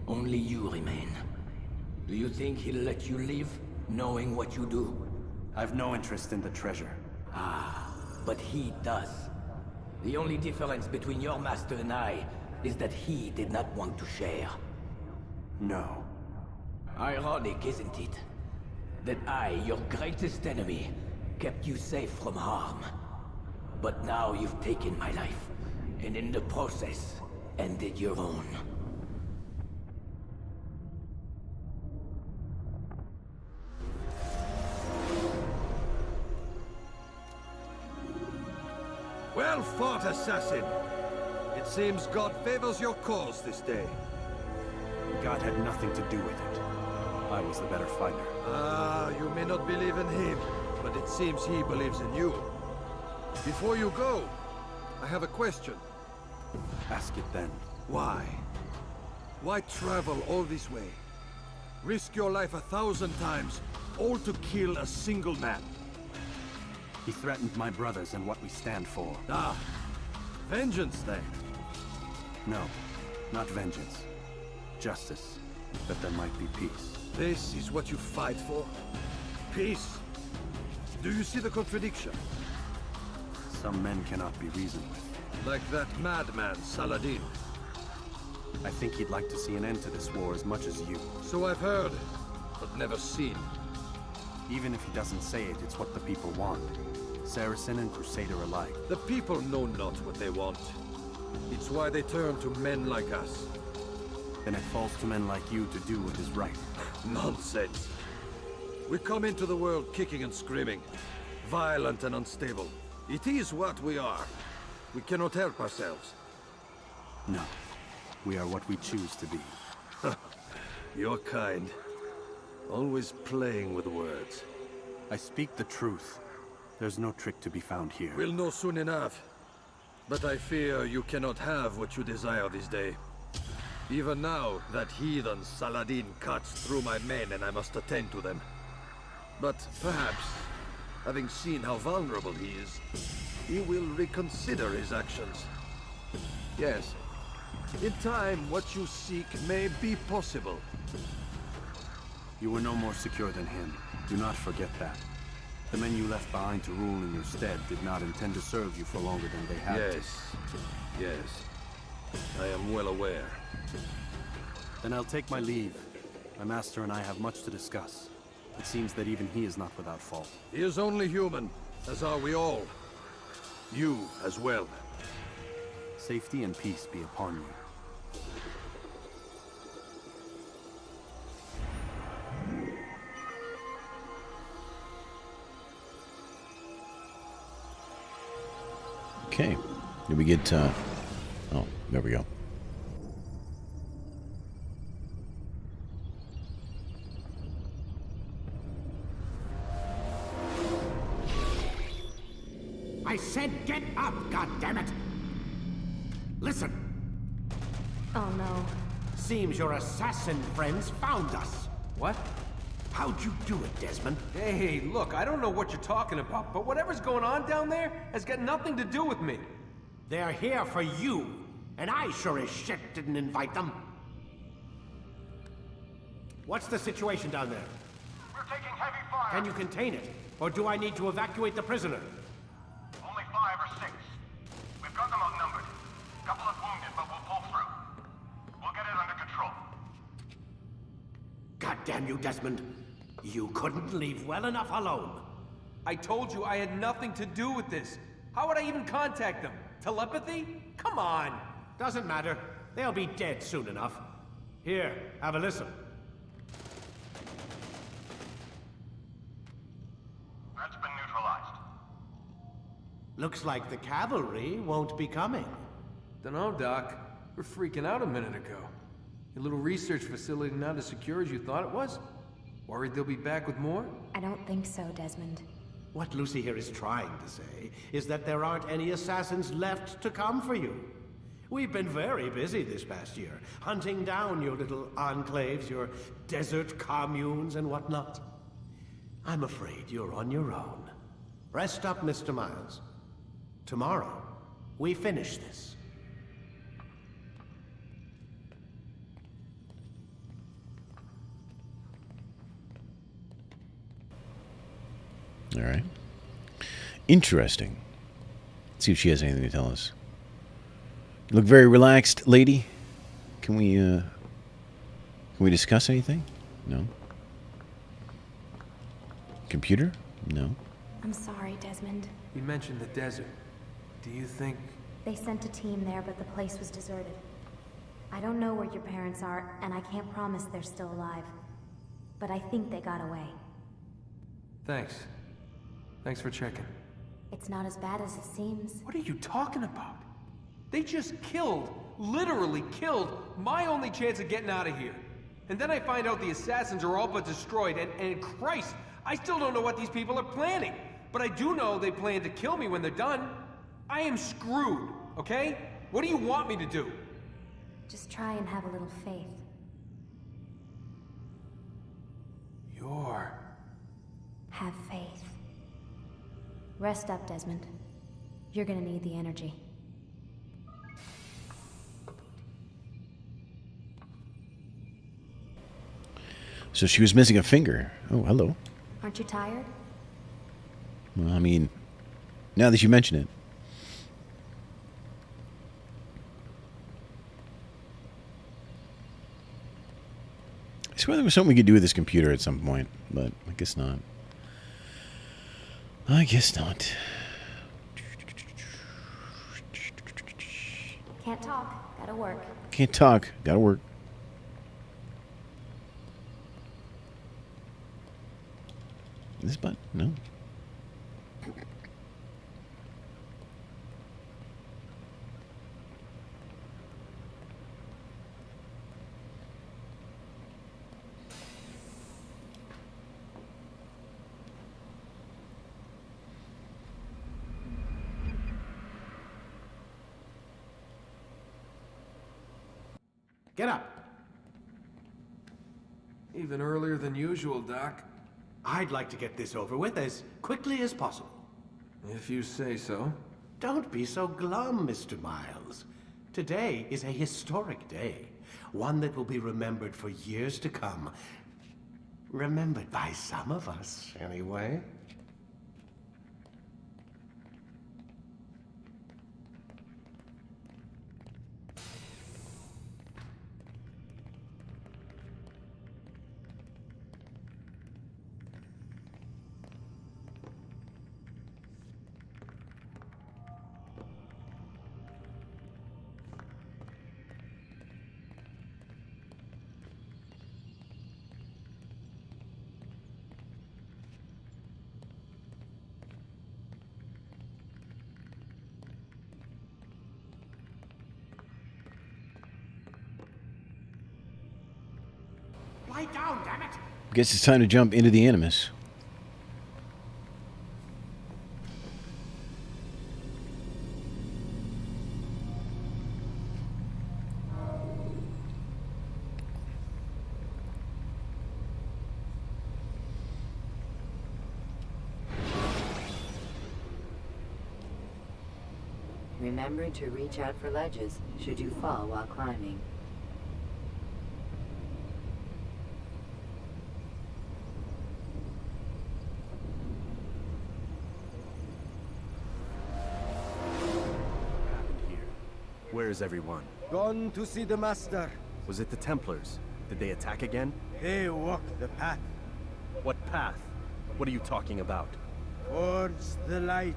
[SPEAKER 5] only you remain. Do you think he'll let you live, knowing what you do?
[SPEAKER 4] I've no interest in the treasure.
[SPEAKER 5] Ah, but he does. The only difference between your master and I is that he did not want to share.
[SPEAKER 4] No.
[SPEAKER 5] Ironic, isn't it? That I, your greatest enemy, kept you safe from harm. But now you've taken my life, and in the process, ended your own.
[SPEAKER 3] fought, assassin! It seems God favors your cause this day.
[SPEAKER 4] God had nothing to do with it. I was the better fighter.
[SPEAKER 3] Ah, you may not believe in him, but it seems he believes in you. Before you go, I have a question.
[SPEAKER 4] Ask it then.
[SPEAKER 3] Why? Why travel all this way? Risk your life 1,000 times, all to kill a single man.
[SPEAKER 4] He threatened my brothers and what we stand for.
[SPEAKER 3] Ah, vengeance then.
[SPEAKER 4] No, not vengeance. Justice, that there might be peace.
[SPEAKER 3] This is what you fight for? Peace? Do you see the contradiction?
[SPEAKER 4] Some men cannot be reasoned with.
[SPEAKER 3] Like that madman, Saladin.
[SPEAKER 4] I think he'd like to see an end to this war as much as you.
[SPEAKER 3] So I've heard, but never seen.
[SPEAKER 4] Even if he doesn't say it, it's what the people want. Saracen and Crusader alike.
[SPEAKER 3] The people know not what they want. It's why they turn to men like us.
[SPEAKER 4] Then it falls to men like you to do what is right.
[SPEAKER 3] Nonsense. We come into the world kicking and screaming, violent and unstable. It is what we are. We cannot help ourselves.
[SPEAKER 4] No. We are what we choose to be.
[SPEAKER 3] You're kind. Always playing with words.
[SPEAKER 4] I speak the truth. There's no trick to be found here.
[SPEAKER 3] We'll know soon enough. But I fear you cannot have what you desire this day. Even now, that heathen Saladin cuts through my men and I must attend to them. But perhaps, having seen how vulnerable he is, he will reconsider his actions. Yes, in time, what you seek may be possible.
[SPEAKER 4] You were no more secure than him. Do not forget that. The men you left behind to rule in your stead did not intend to serve you for longer than they had to.
[SPEAKER 3] Yes. I am well aware.
[SPEAKER 4] Then I'll take my leave. My master and I have much to discuss. It seems that even he is not without fault.
[SPEAKER 3] He is only human, as are we all. You as well.
[SPEAKER 4] Safety and peace be upon you.
[SPEAKER 1] Okay. Did we get, oh, there we go.
[SPEAKER 6] I said get up, goddammit! Listen!
[SPEAKER 7] Oh no.
[SPEAKER 6] Seems your assassin friends found us.
[SPEAKER 8] What?
[SPEAKER 6] How'd you do it, Desmond?
[SPEAKER 8] Hey, look, I don't know what you're talking about, but whatever's going on down there has got nothing to do with me.
[SPEAKER 6] They're here for you, and I sure as shit didn't invite them. What's the situation down there?
[SPEAKER 9] We're taking heavy fire.
[SPEAKER 6] Can you contain it? Or do I need to evacuate the prisoner?
[SPEAKER 9] Only 5 or 6. We've got them outnumbered. Couple of wounded, but we'll pull through. We'll get it under control.
[SPEAKER 6] God damn you, Desmond. You couldn't leave well enough alone.
[SPEAKER 8] I told you I had nothing to do with this. How would I even contact them? Telepathy? Come on!
[SPEAKER 6] Doesn't matter. They'll be dead soon enough. Here, have a listen.
[SPEAKER 9] That's been neutralized.
[SPEAKER 6] Looks like the cavalry won't be coming.
[SPEAKER 8] Dunno, Doc. We're freaking out a minute ago. Your little research facility not as secure as you thought it was? Worried they'll be back with more?
[SPEAKER 7] I don't think so, Desmond.
[SPEAKER 6] What Lucy here is trying to say is that there aren't any assassins left to come for you. We've been very busy this past year, hunting down your little enclaves, your desert communes and whatnot. I'm afraid you're on your own. Rest up, Mr. Miles. Tomorrow, we finish this.
[SPEAKER 1] All right. Interesting. Let's see if she has anything to tell us. You look very relaxed, lady. Can we discuss anything? No. Computer? No.
[SPEAKER 7] I'm sorry, Desmond.
[SPEAKER 8] You mentioned the desert. Do you think...
[SPEAKER 7] They sent a team there, but the place was deserted. I don't know where your parents are, and I can't promise they're still alive. But I think they got away.
[SPEAKER 8] Thanks. Thanks for checking.
[SPEAKER 7] It's not as bad as it seems.
[SPEAKER 8] What are you talking about? They just killed, literally killed, my only chance of getting out of here. And then I find out the assassins are all but destroyed, and Christ, I still don't know what these people are planning. But I do know they plan to kill me when they're done. I am screwed, okay? What do you want me to do?
[SPEAKER 7] Just try and have a little faith. Have faith. Rest up, Desmond. You're gonna need the energy.
[SPEAKER 1] So she was missing a finger. Oh, hello.
[SPEAKER 7] Aren't you tired?
[SPEAKER 1] Well, I mean, now that you mention it. I swear there was something we could do with this computer at some point, but I guess not. I guess not.
[SPEAKER 7] Can't talk. Gotta work.
[SPEAKER 1] Can't talk. Gotta work. This button? No.
[SPEAKER 6] Get up.
[SPEAKER 8] Even earlier than usual, Doc.
[SPEAKER 6] I'd like to get this over with as quickly as possible.
[SPEAKER 8] If you say so.
[SPEAKER 6] Don't be so glum, Mr. Miles. Today is a historic day. One that will be remembered for years to come. Remembered by some of us, anyway.
[SPEAKER 5] Lie down, damn it!
[SPEAKER 1] Guess it's time to jump into the Animus.
[SPEAKER 2] Remember to reach out for ledges should you fall while climbing.
[SPEAKER 4] Where is everyone?
[SPEAKER 10] Gone to see the Master.
[SPEAKER 4] Was it the Templars? Did they attack again?
[SPEAKER 10] They walk the path
[SPEAKER 4] What path? What are you talking about?
[SPEAKER 10] towards the light.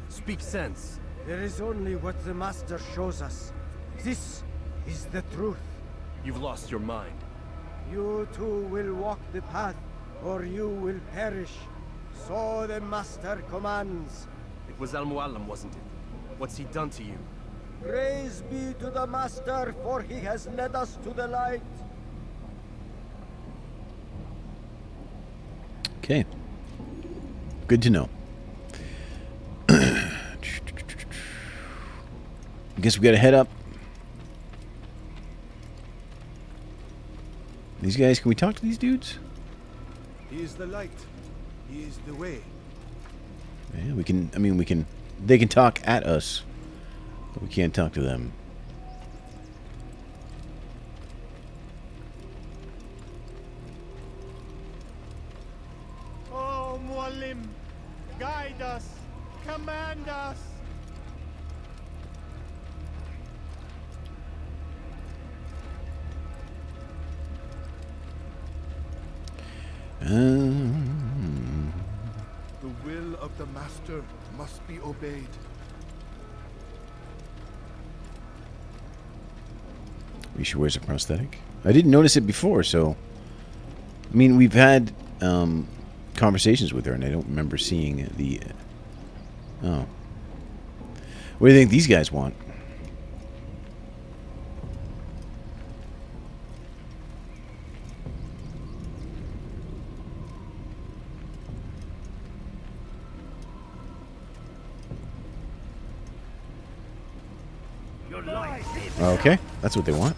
[SPEAKER 4] Speak sense.
[SPEAKER 10] There is only what the Master shows us. This is the truth.
[SPEAKER 4] You've lost your mind.
[SPEAKER 10] You too will walk the path, or you will perish. So the Master commands.
[SPEAKER 4] It was Al-Muallim, wasn't it? What's he done to you?
[SPEAKER 10] Praise be to the Master, for he has led us to the light.
[SPEAKER 1] Okay. Good to know. Guess we gotta head up. These guys, can we talk to these dudes?
[SPEAKER 3] He is the light. He is the way.
[SPEAKER 1] Yeah, we can, I mean, we can, they can talk at us, but we can't talk to them.
[SPEAKER 10] Oh, Muallim, guide us, command us.
[SPEAKER 3] The will of the Master must be obeyed.
[SPEAKER 1] Risha wears a prosthetic. I didn't notice it before, so... I mean, we've had conversations with her, and I don't remember seeing Oh. What do you think these guys want? Okay, that's what they want.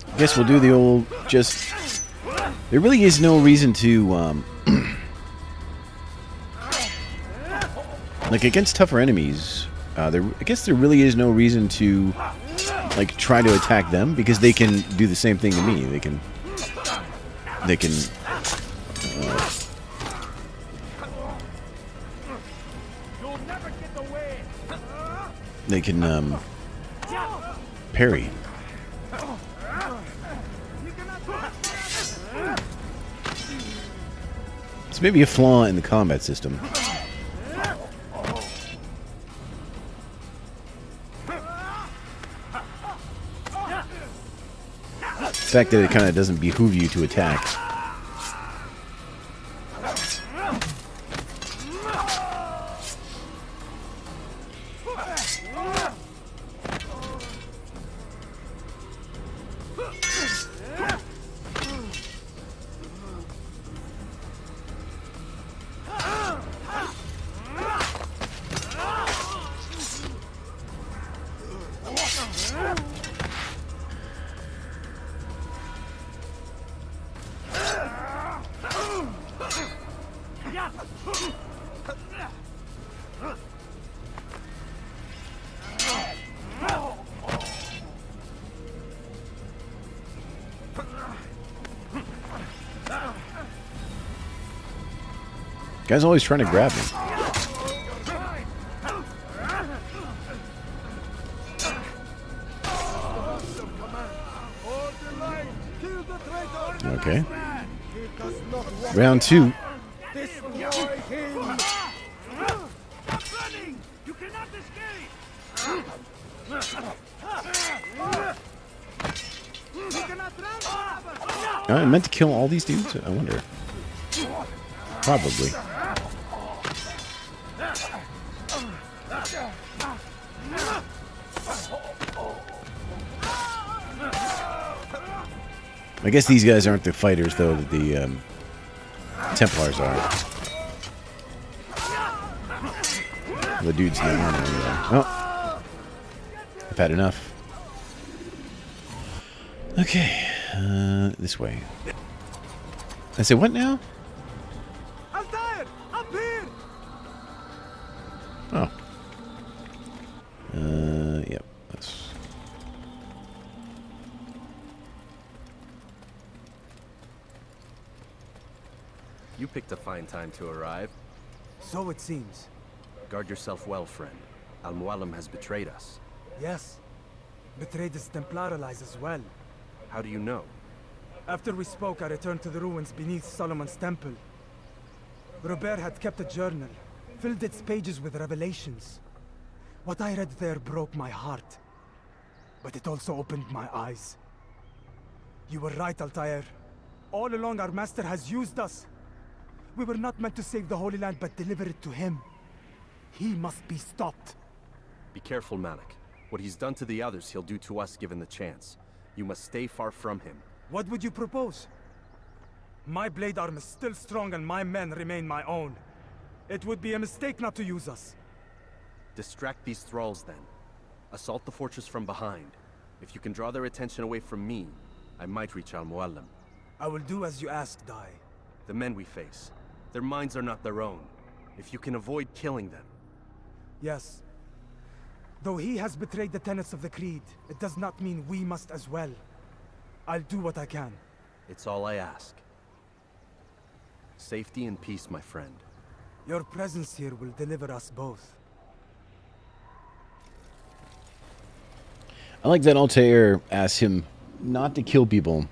[SPEAKER 1] I guess we'll do the old just... There really is no reason to, like, against tougher enemies, I guess there really is no reason to, like, try to attack them, because they can do the same thing to me. They can... They can, parry. It's maybe a flaw in the combat system. The fact that it kind of doesn't behoove you to attack. Guy's always trying to grab me. Okay. Round 2. I meant to kill all these dudes? I wonder. Probably. I guess these guys aren't the fighters, though, that the Templars are. The dudes in the armor, anyway. Oh. I've had enough. Okay. This way. I said, what now?
[SPEAKER 10] Altair, up here!
[SPEAKER 1] Oh. Yep. That's...
[SPEAKER 4] You picked a fine time to arrive.
[SPEAKER 10] So it seems.
[SPEAKER 4] Guard yourself well, friend. Al-Mualim has betrayed us.
[SPEAKER 10] Yes. Betrayed his Templar allies as well.
[SPEAKER 4] How do you know?
[SPEAKER 10] After we spoke, I returned to the ruins beneath Solomon's temple. Robert had kept a journal, filled its pages with revelations. What I read there broke my heart. But it also opened my eyes. You were right, Altair. All along, our master has used us. We were not meant to save the Holy Land, but deliver it to him. He must be stopped.
[SPEAKER 4] Be careful, Malik. What he's done to the others, he'll do to us given the chance. You must stay far from him.
[SPEAKER 10] What would you propose? My blade arm is still strong and my men remain my own. It would be a mistake not to use us.
[SPEAKER 4] Distract these thralls, then. Assault the fortress from behind. If you can draw their attention away from me, I might reach Al-Mualim.
[SPEAKER 10] I will do as you ask, Dai.
[SPEAKER 4] The men we face, their minds are not their own. If you can avoid killing them.
[SPEAKER 10] Yes. Though he has betrayed the tenets of the Creed, it does not mean we must as well. I'll do what I can.
[SPEAKER 4] It's all I ask. Safety and peace, my friend.
[SPEAKER 10] Your presence here will deliver us both.
[SPEAKER 1] I like that Altair asks him not to kill people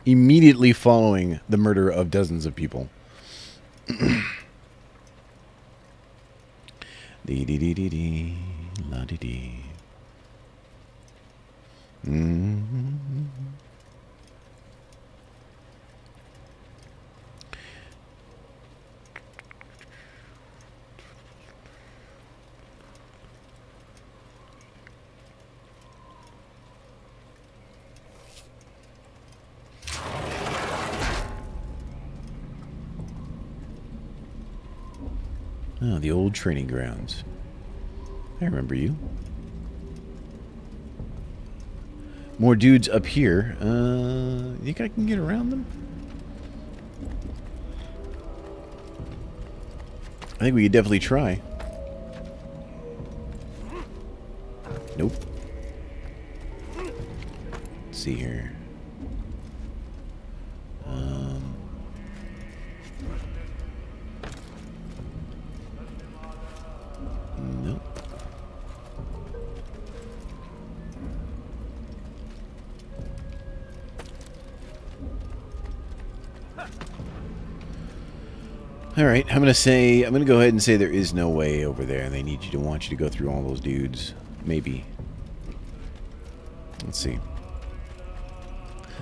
[SPEAKER 1] immediately following the murder of dozens of people. Dee dee dee dee dee, la dee dee. Oh, the old training grounds. I remember you. More dudes up here. You think I can get around them? I think we could definitely try. Nope. Let's see here. Nope. All right, I'm gonna go ahead and say there is no way over there, and they want you to go through all those dudes. Maybe. Let's see.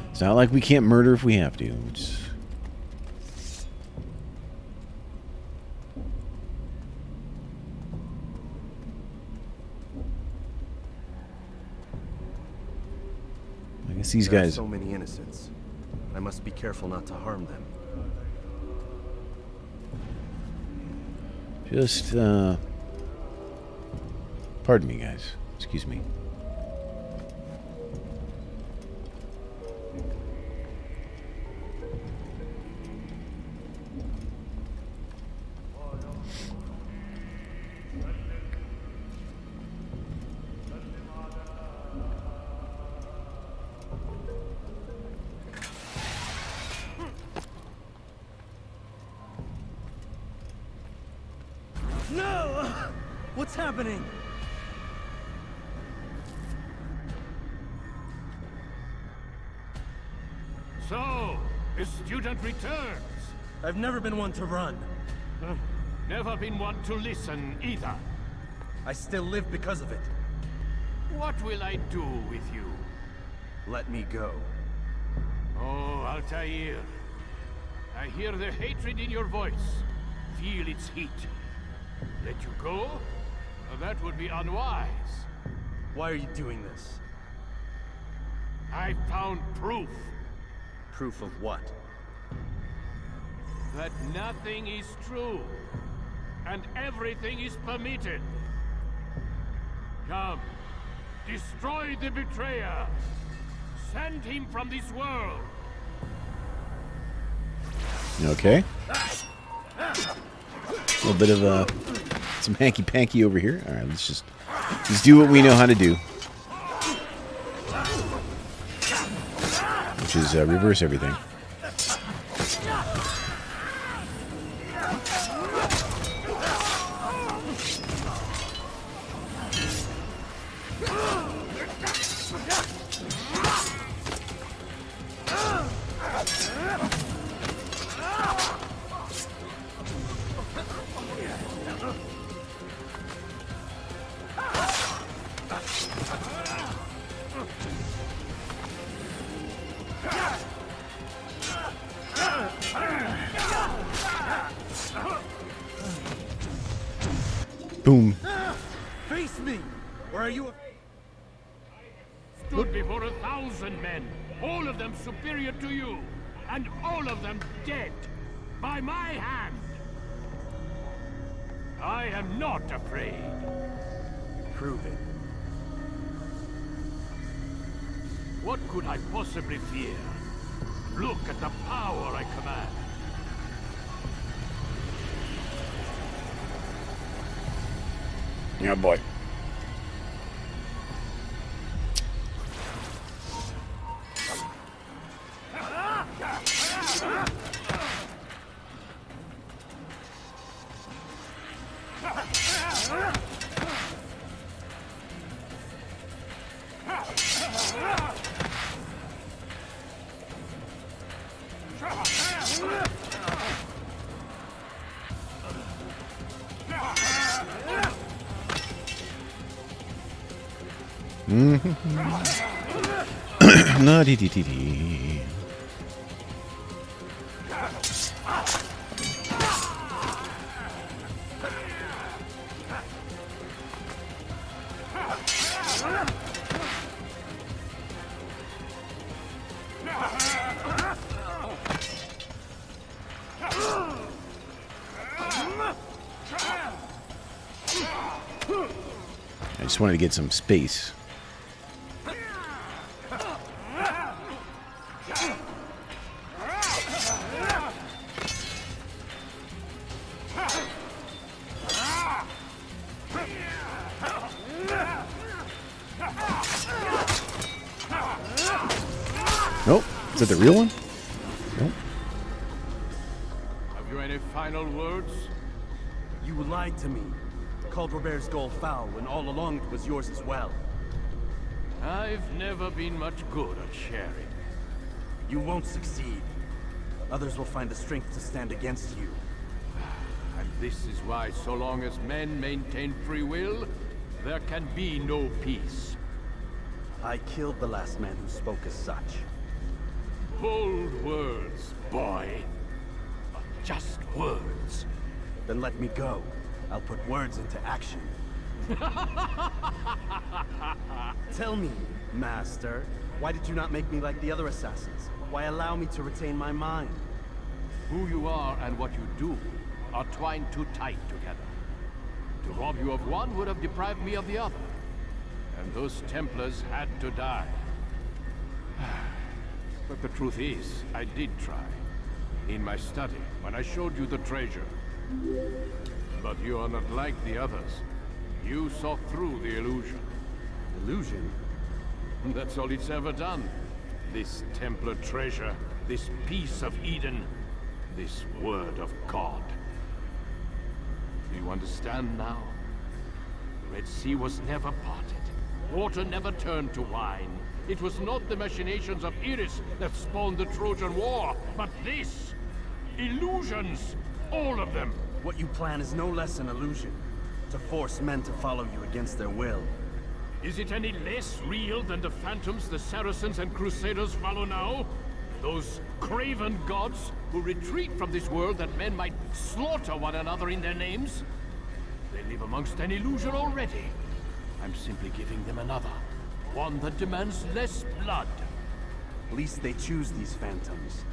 [SPEAKER 1] It's not like we can't murder if we have to. I guess these
[SPEAKER 4] There are
[SPEAKER 1] guys.
[SPEAKER 4] so many innocents. I must be careful not to harm them.
[SPEAKER 1] Just, pardon me, guys. Excuse me.
[SPEAKER 5] No! What's happening?
[SPEAKER 11] So, the student returns.
[SPEAKER 5] I've never been one to run.
[SPEAKER 11] Never been one to listen either.
[SPEAKER 5] I still live because of it.
[SPEAKER 11] What will I do with you?
[SPEAKER 4] Let me go.
[SPEAKER 11] Oh, Altair. I hear the hatred in your voice. Feel its heat. Let you go? That would be unwise.
[SPEAKER 5] Why are you doing this?
[SPEAKER 11] I found proof
[SPEAKER 5] Proof of what?
[SPEAKER 11] that nothing is true, and everything is permitted. Come, destroy the betrayer. Send him from this world.
[SPEAKER 1] Okay. A little bit of some hanky-panky over here. All right, let's do what we know how to do, which is reverse everything. Boom.
[SPEAKER 5] Face me! Or are you
[SPEAKER 11] Stood before 1,000 men, all of them superior to you, and all of them dead by my hand. I am not afraid.
[SPEAKER 5] Prove it.
[SPEAKER 11] What could I possibly fear? Look at the power I command.
[SPEAKER 1] Yeah, boy. La dee dee dee dee. I just wanted to get some space. Nope. Is that the real one? Nope.
[SPEAKER 11] Have you any final words?
[SPEAKER 4] You lied to me. Called Robert's goal foul when all along it was yours as well.
[SPEAKER 11] I've never been much good at sharing.
[SPEAKER 4] You won't succeed. Others will find the strength to stand against you.
[SPEAKER 11] And this is why, so long as men maintain free will, there can be no peace.
[SPEAKER 4] I killed the last man who spoke as such.
[SPEAKER 11] Bold words, boy. But just words.
[SPEAKER 4] Then let me go. I'll put words into action. Tell me, Master, why did you not make me like the other assassins? Why allow me to retain my mind?
[SPEAKER 11] Who you are and what you do are twined too tight together. To rob you of one would have deprived me of the other. And those Templars had to die. But the truth is, I did try. In my study, when I showed you the treasure. But you are not like the others. You saw through the illusion.
[SPEAKER 4] Illusion?
[SPEAKER 11] That's all it's ever done. This Templar treasure, this piece of Eden, this word of God. Do you understand now? The Red Sea was never parted. Water never turned to wine. It was not the machinations of Iris that spawned the Trojan War, but this! Illusions! All of them!
[SPEAKER 4] What you plan is no less an illusion. To force men to follow you against their will.
[SPEAKER 11] Is it any less real than the phantoms the Saracens and Crusaders follow now? Those craven gods who retreat from this world that men might slaughter one another in their names? They live amongst an illusion already. I'm simply giving them another. One that demands less blood.
[SPEAKER 4] At least they choose these phantoms.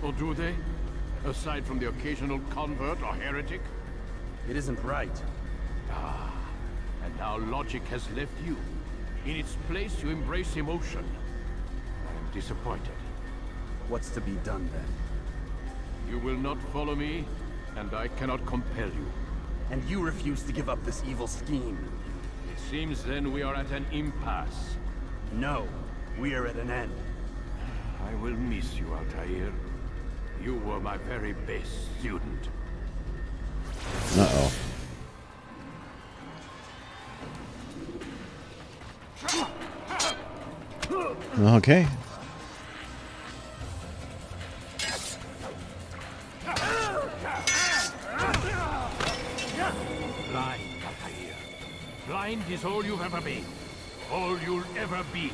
[SPEAKER 11] Or do they? Aside from the occasional convert or heretic?
[SPEAKER 4] It isn't right.
[SPEAKER 11] Ah, and now logic has left you. In its place, you embrace emotion. I'm disappointed.
[SPEAKER 4] What's to be done then?
[SPEAKER 11] You will not follow me, and I cannot compel you.
[SPEAKER 4] And you refuse to give up this evil scheme.
[SPEAKER 11] It seems then we are at an impasse.
[SPEAKER 4] No, we are at an end.
[SPEAKER 11] I will miss you, Altair. You were my very best student.
[SPEAKER 1] Uh-oh. Okay.
[SPEAKER 11] Blind, Altair. Blind is all you've ever been. All you'll ever be.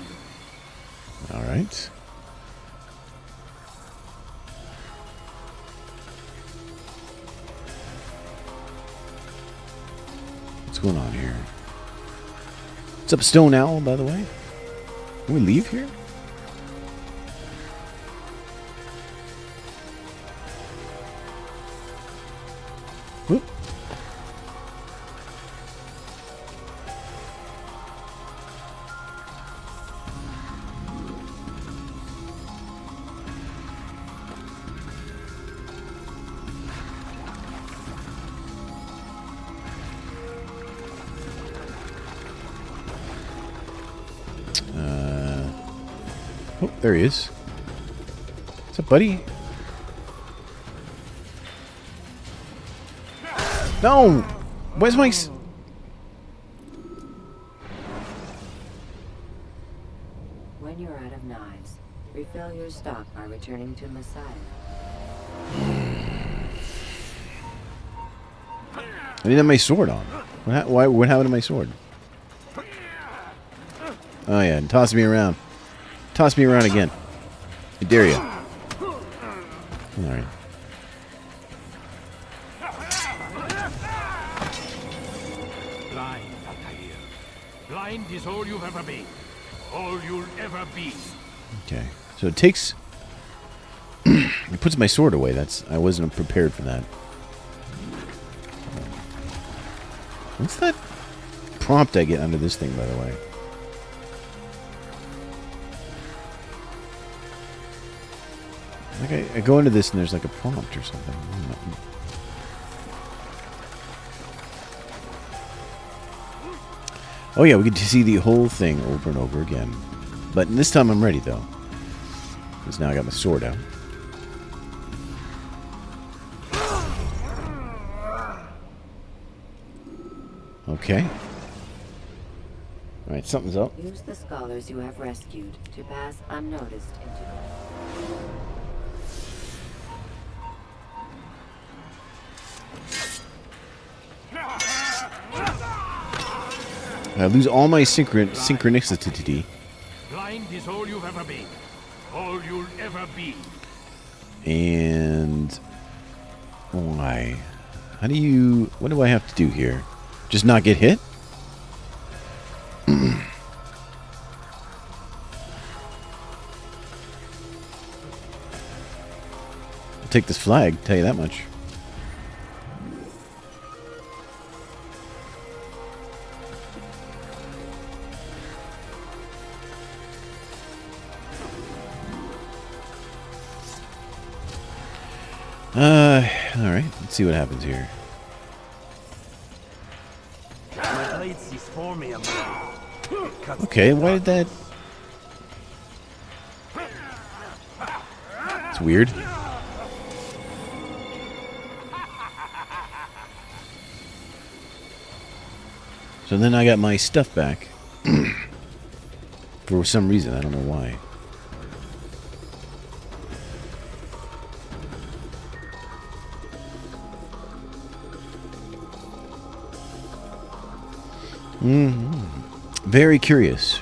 [SPEAKER 1] All right. What's going on here? What's up, Stone Owl, by the way? Can we leave here? Whoop. Oh, there he is. What's up, buddy? No! Where's my...
[SPEAKER 2] When you're out of knives, refill your stock by returning to Messiah.
[SPEAKER 1] I didn't have my sword on. What happened to my sword? Oh yeah, and toss me around. Toss me around again. I dare you. Alright.
[SPEAKER 11] Blind, Altair. Blind is all you've ever been. All you'll ever be.
[SPEAKER 1] Okay. So it takes... it puts my sword away. I wasn't prepared for that. What's that prompt I get under this thing, by the way? Like I go into this and there's like a prompt or something. Oh yeah, we get to see the whole thing over and over again. But this time I'm ready though. Because now I got my sword out. Okay. Alright, something's up.
[SPEAKER 2] Use the scholars you have rescued to pass unnoticed into...
[SPEAKER 1] I lose all my synchronicity.
[SPEAKER 11] Blind is all you've ever been. All you'll ever be.
[SPEAKER 1] And... why? How do you... what do I have to do here? Just not get hit? I'll take this flag, tell you that much. Alright, let's see what happens here. Okay, why did that... it's weird. So then I got my stuff back. For some reason, I don't know why. Very curious.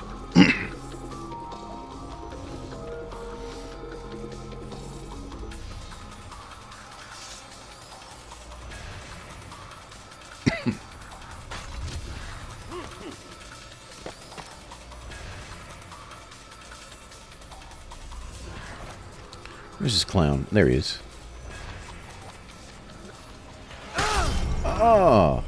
[SPEAKER 1] Where's this clown? There he is. Oh.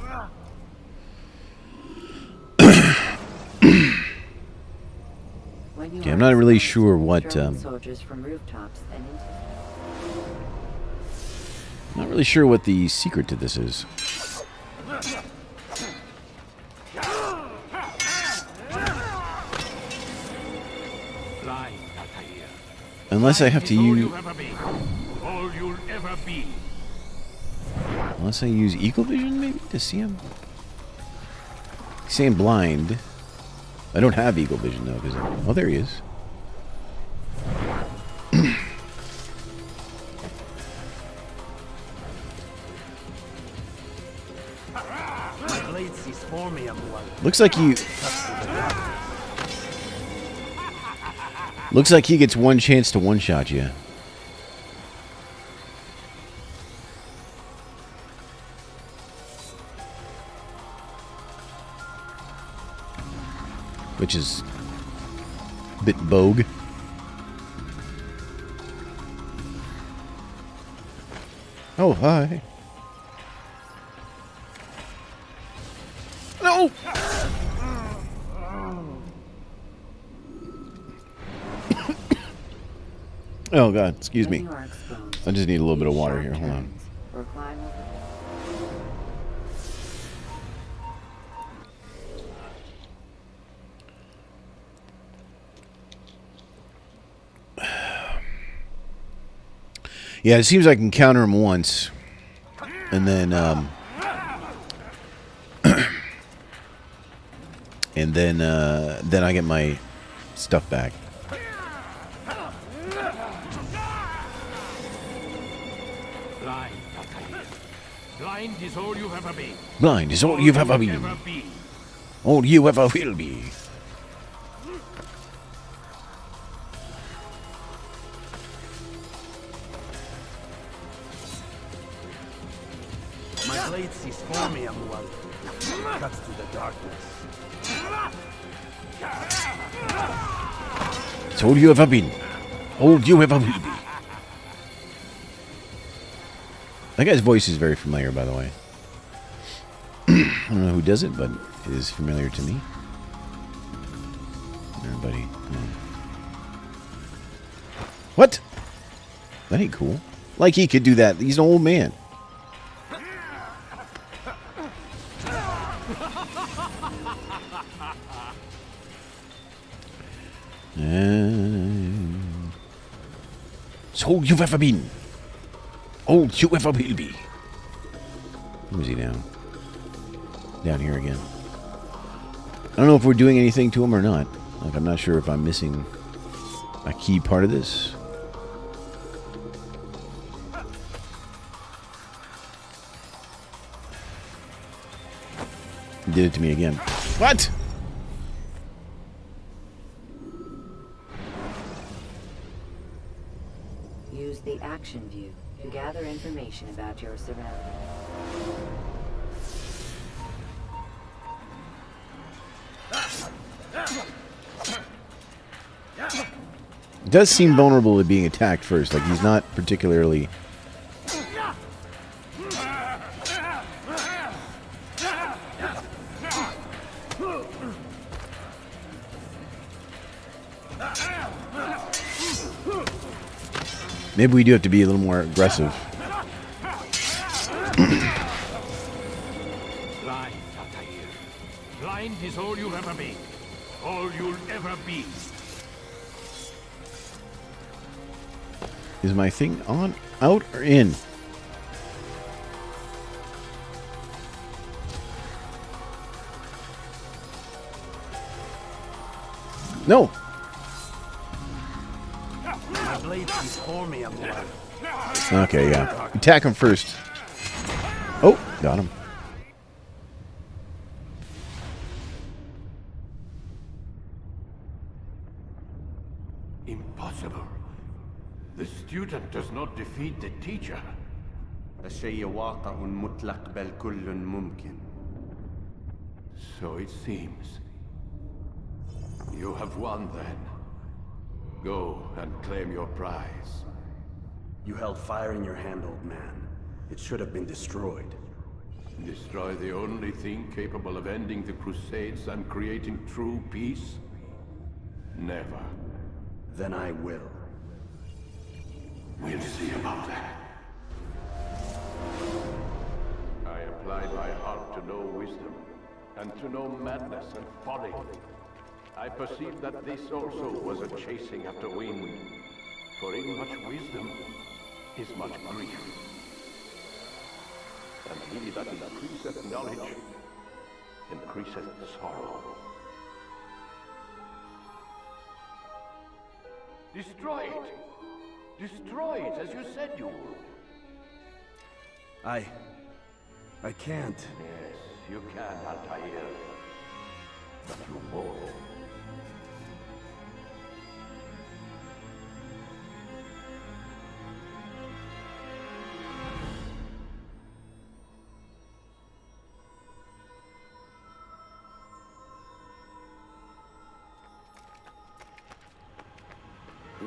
[SPEAKER 1] Okay, I'm not really sure what.
[SPEAKER 2] Soldiers from rooftops and
[SPEAKER 1] not really sure what the secret to this is. Unless I have to use.
[SPEAKER 11] All you'll ever be.
[SPEAKER 1] Unless I use eagle vision, maybe to see him. He's saying blind. I don't have eagle vision though, because oh, there he is. Looks like you. Looks like he gets one chance to one-shot you. Which is a bit vogue. Oh, hi. No! Oh, God. Excuse me. I just need a little bit of water here. Hold on. Yeah, it seems I can counter him once. And then, then I get my stuff back.
[SPEAKER 11] Blind is all you've ever been.
[SPEAKER 1] Blind is all you've ever been. All you ever will be.
[SPEAKER 5] blade sees for me, I'm one. Cuts through the darkness.
[SPEAKER 1] Told you ever been. Told you ever will be. That guy's voice is very familiar, by the way. I don't know who does it, but it is familiar to me. Everybody. Yeah. What? That ain't cool. Like he could do that. He's an old man. So you've ever been. Oh, you ever will be. Where's he now? Down here again. I don't know if we're doing anything to him or not. Like, I'm not sure if I'm missing a key part of this. He did it to me again. What?
[SPEAKER 2] Use the action view to gather information about your surroundings.
[SPEAKER 1] It does seem vulnerable to being attacked first. Like, he's not particularly... Maybe we do have to be a little more aggressive.
[SPEAKER 11] Blind, Altair. Blind is all you'll ever be. All you'll ever be.
[SPEAKER 1] Is my thing on, out, or in? No.
[SPEAKER 5] My blade sees for me, I'm one.
[SPEAKER 1] Okay, yeah. Attack him first. Oh, got him.
[SPEAKER 11] Impossible. The student does not defeat the teacher.
[SPEAKER 4] الشيء واقع مطلق بل كل ممكن.
[SPEAKER 11] So it seems. You have won then. Go and claim your prize.
[SPEAKER 5] You held fire in your hand, old man. It should have been destroyed.
[SPEAKER 11] Destroy the only thing capable of ending the Crusades and creating true peace? Never.
[SPEAKER 5] Then I will.
[SPEAKER 11] We'll see about that. I applied my heart to know wisdom, and to know madness and folly. I perceived that this also was a chasing after wind, for in much wisdom is much grief. And he that increaseth knowledge increaseth sorrow. Destroy it! Destroy it, as you said you would.
[SPEAKER 5] I can't.
[SPEAKER 11] Yes, you can, Altair. But you won't.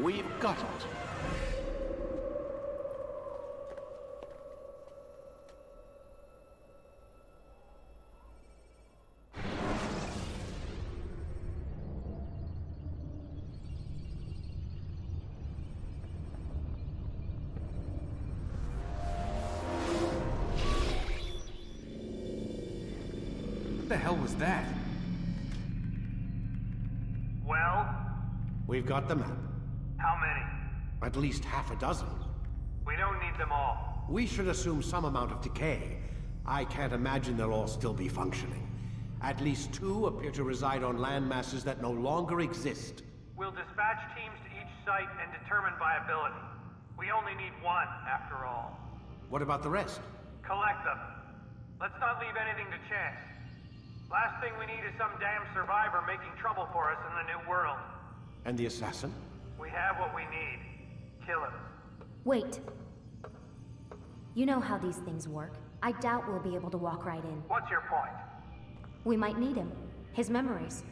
[SPEAKER 5] We've got it.
[SPEAKER 8] What the hell was that?
[SPEAKER 9] Well,
[SPEAKER 6] We've got the map.
[SPEAKER 9] how many?
[SPEAKER 6] At least half a dozen.
[SPEAKER 9] We don't need them all.
[SPEAKER 6] We should assume some amount of decay. I can't imagine they'll all still be functioning. At least 2 appear to reside on land masses that no longer exist.
[SPEAKER 9] We'll dispatch teams to each site and determine viability. We only need 1, after all.
[SPEAKER 6] What about the rest?
[SPEAKER 9] Collect them. Let's not leave anything to chance. Last thing we need is some damn survivor making trouble for us in the new world.
[SPEAKER 6] And the assassin?
[SPEAKER 9] We have what we need. Kill him.
[SPEAKER 7] Wait. You know how these things work. I doubt we'll be able to walk right in.
[SPEAKER 9] What's your point?
[SPEAKER 7] We might need him. His memories.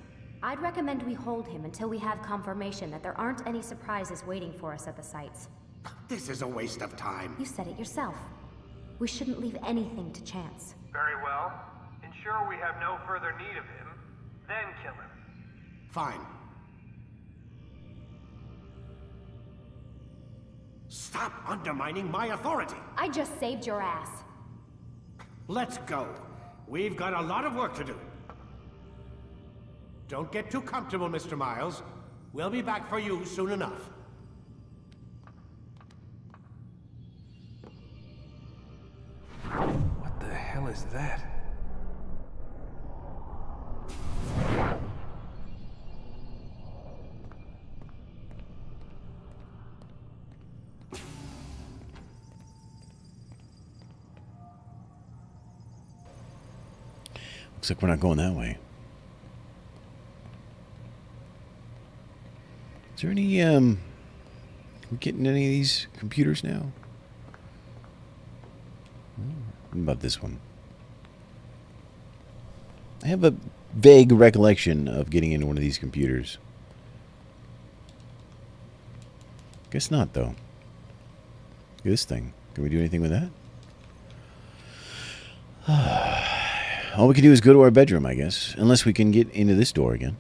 [SPEAKER 7] I'd recommend we hold him until we have confirmation that there aren't any surprises waiting for us at the sites.
[SPEAKER 6] This is a waste of time.
[SPEAKER 7] You said it yourself. We shouldn't leave anything to chance.
[SPEAKER 9] Very well. Ensure we have no further need of him, then kill him.
[SPEAKER 6] Fine. Stop undermining my authority!
[SPEAKER 7] I just saved your ass.
[SPEAKER 6] Let's go. We've got a lot of work to do. Don't get too comfortable, Mr. Miles. We'll be back for you soon enough.
[SPEAKER 8] What the hell is that?
[SPEAKER 1] Looks like we're not going that way. Is there any, we getting any of these computers now? What about this one? I have a vague recollection of getting into one of these computers. Guess not, though. Look at this thing. Can we do anything with that? All we can do is go to our bedroom, I guess. Unless we can get into this door again.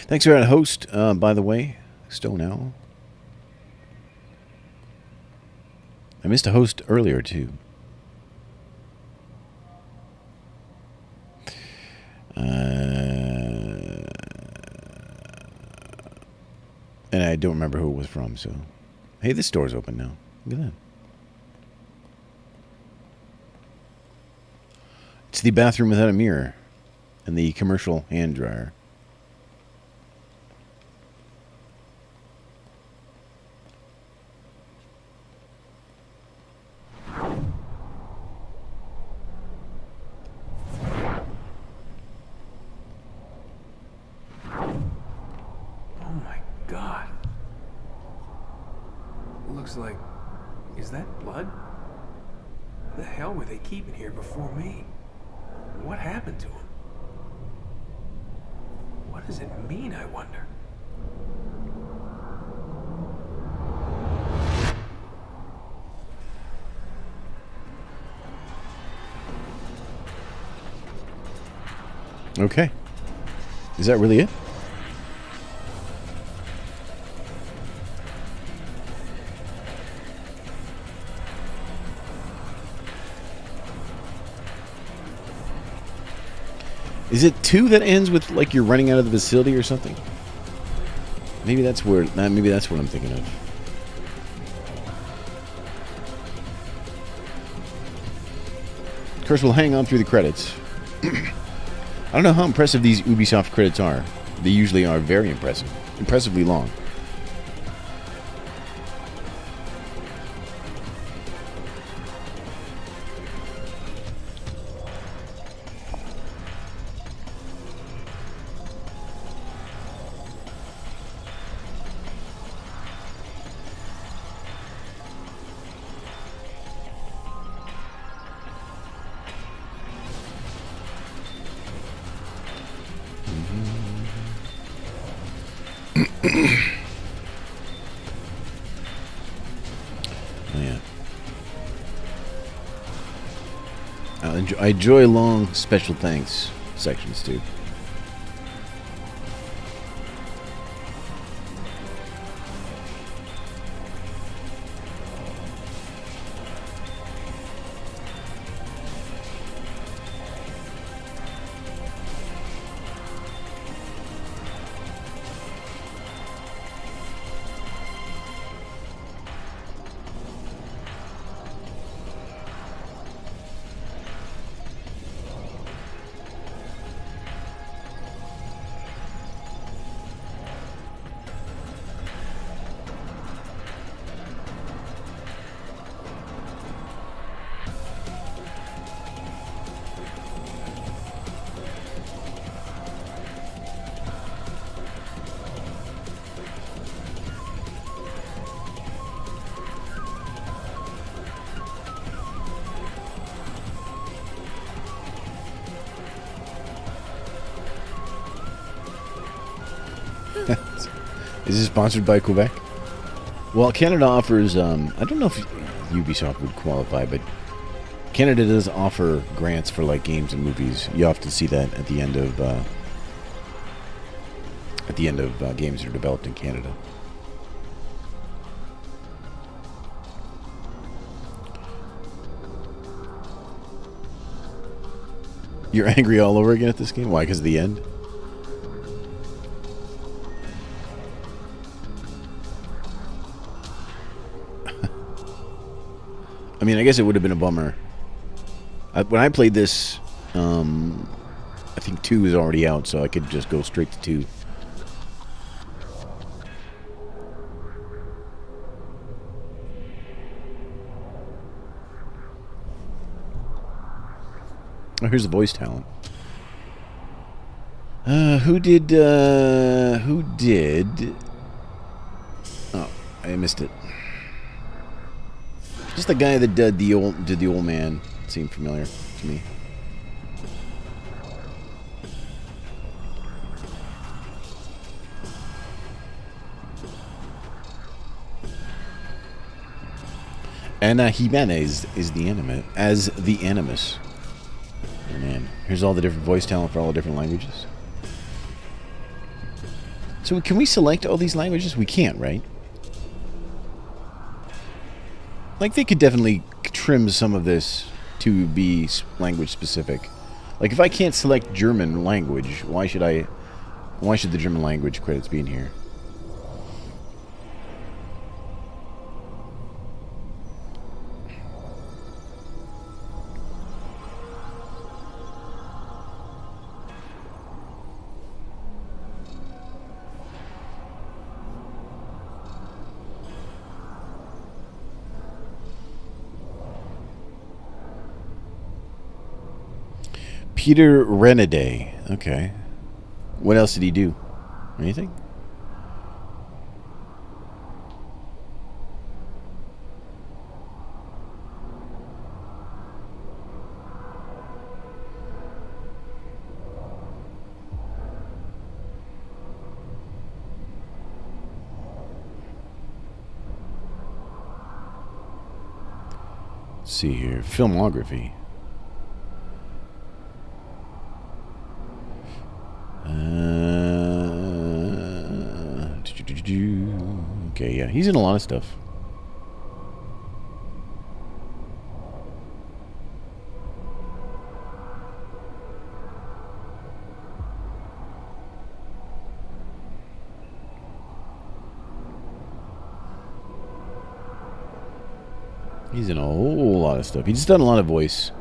[SPEAKER 1] Thanks for our host, by the way. Stone Owl. I missed a host earlier, too. And I don't remember who it was from, so... Hey, this door's open now. Look at that. It's the bathroom without a mirror. And the commercial hand dryer.
[SPEAKER 8] Like, is that blood? The hell were they keeping here before me? What happened to him? What does it mean, I wonder?
[SPEAKER 1] Okay. Is that really it? Is it 2 that ends with like you're running out of the facility or something? Maybe that's where. Maybe that's what I'm thinking of. Of course, we'll hang on through the credits. I don't know how impressive these Ubisoft credits are. They usually are very impressive, impressively long. I enjoy long special thanks sections too. Is this sponsored by Quebec? Well, Canada offers, I don't know if Ubisoft would qualify, but Canada does offer grants for like games and movies. You have to see that at the end of games that are developed in Canada. You're angry all over again at this game? Why? Because of the end? I mean, I guess it would have been a bummer. When I played this, I think 2 is already out, so I could just go straight to 2. Oh, here's the voice talent. Who did? Oh, I missed it. Just the guy that did the old man. Seemed familiar to me. Ana Jimenez is the as the Animus. Oh man, here's all the different voice talent for all the different languages. So can we select all these languages? We can't, right? Like, they could definitely trim some of this to be language specific. Like, if I can't select German language, why should the German language credits be in here? Peter Renaday. Okay. What else did he do? Anything? Let's see here. Filmography. Okay, yeah, he's in a lot of stuff. He's in a whole lot of stuff. He's done a lot of voice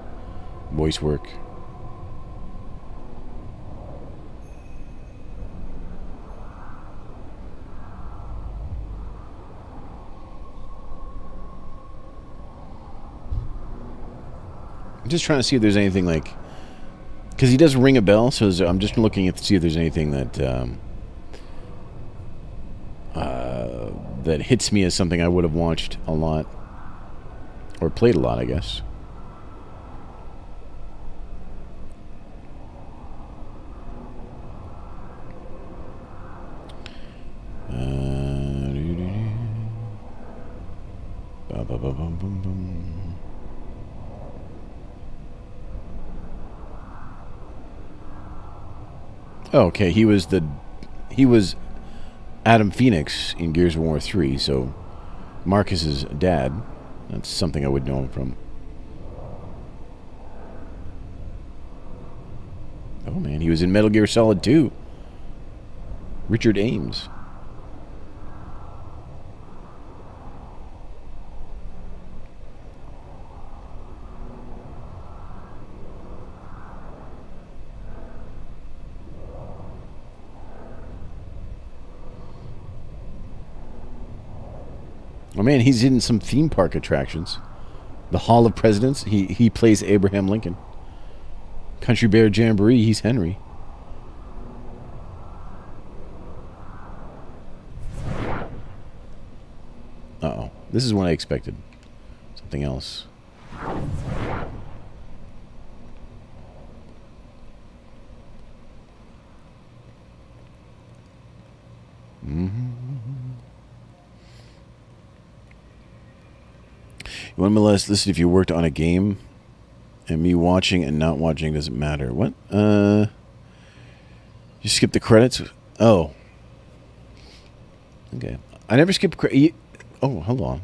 [SPEAKER 1] work. I'm just trying to see if there's anything like, because he does ring a bell. So I'm just looking to see if there's anything that that hits me as something I would have watched a lot or played a lot, I guess. Okay, he was Adam Phoenix in Gears of War 3, so Marcus's dad. That's something I would know him from. Oh man, he was in Metal Gear Solid 2. Richard Ames. Oh man, he's in some theme park attractions. The Hall of Presidents, he plays Abraham Lincoln. Country Bear Jamboree, he's Henry. Uh-oh. This is what I expected. Something else. Mm-hmm. You want me to listen if you worked on a game, and me watching and not watching doesn't matter. What? You skip the credits? Oh. Okay. I never skip credits. Oh, hold on.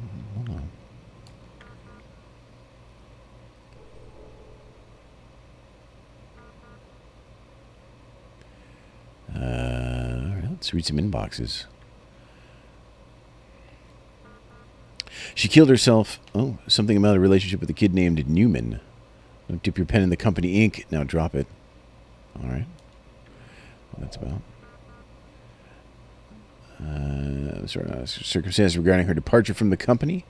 [SPEAKER 1] Alright, let's read some inboxes. She killed herself. Oh, something about a relationship with a kid named Newman. Don't dip your pen in the company ink. Now drop it. Alright. That's about. Circumstances regarding her departure from the company.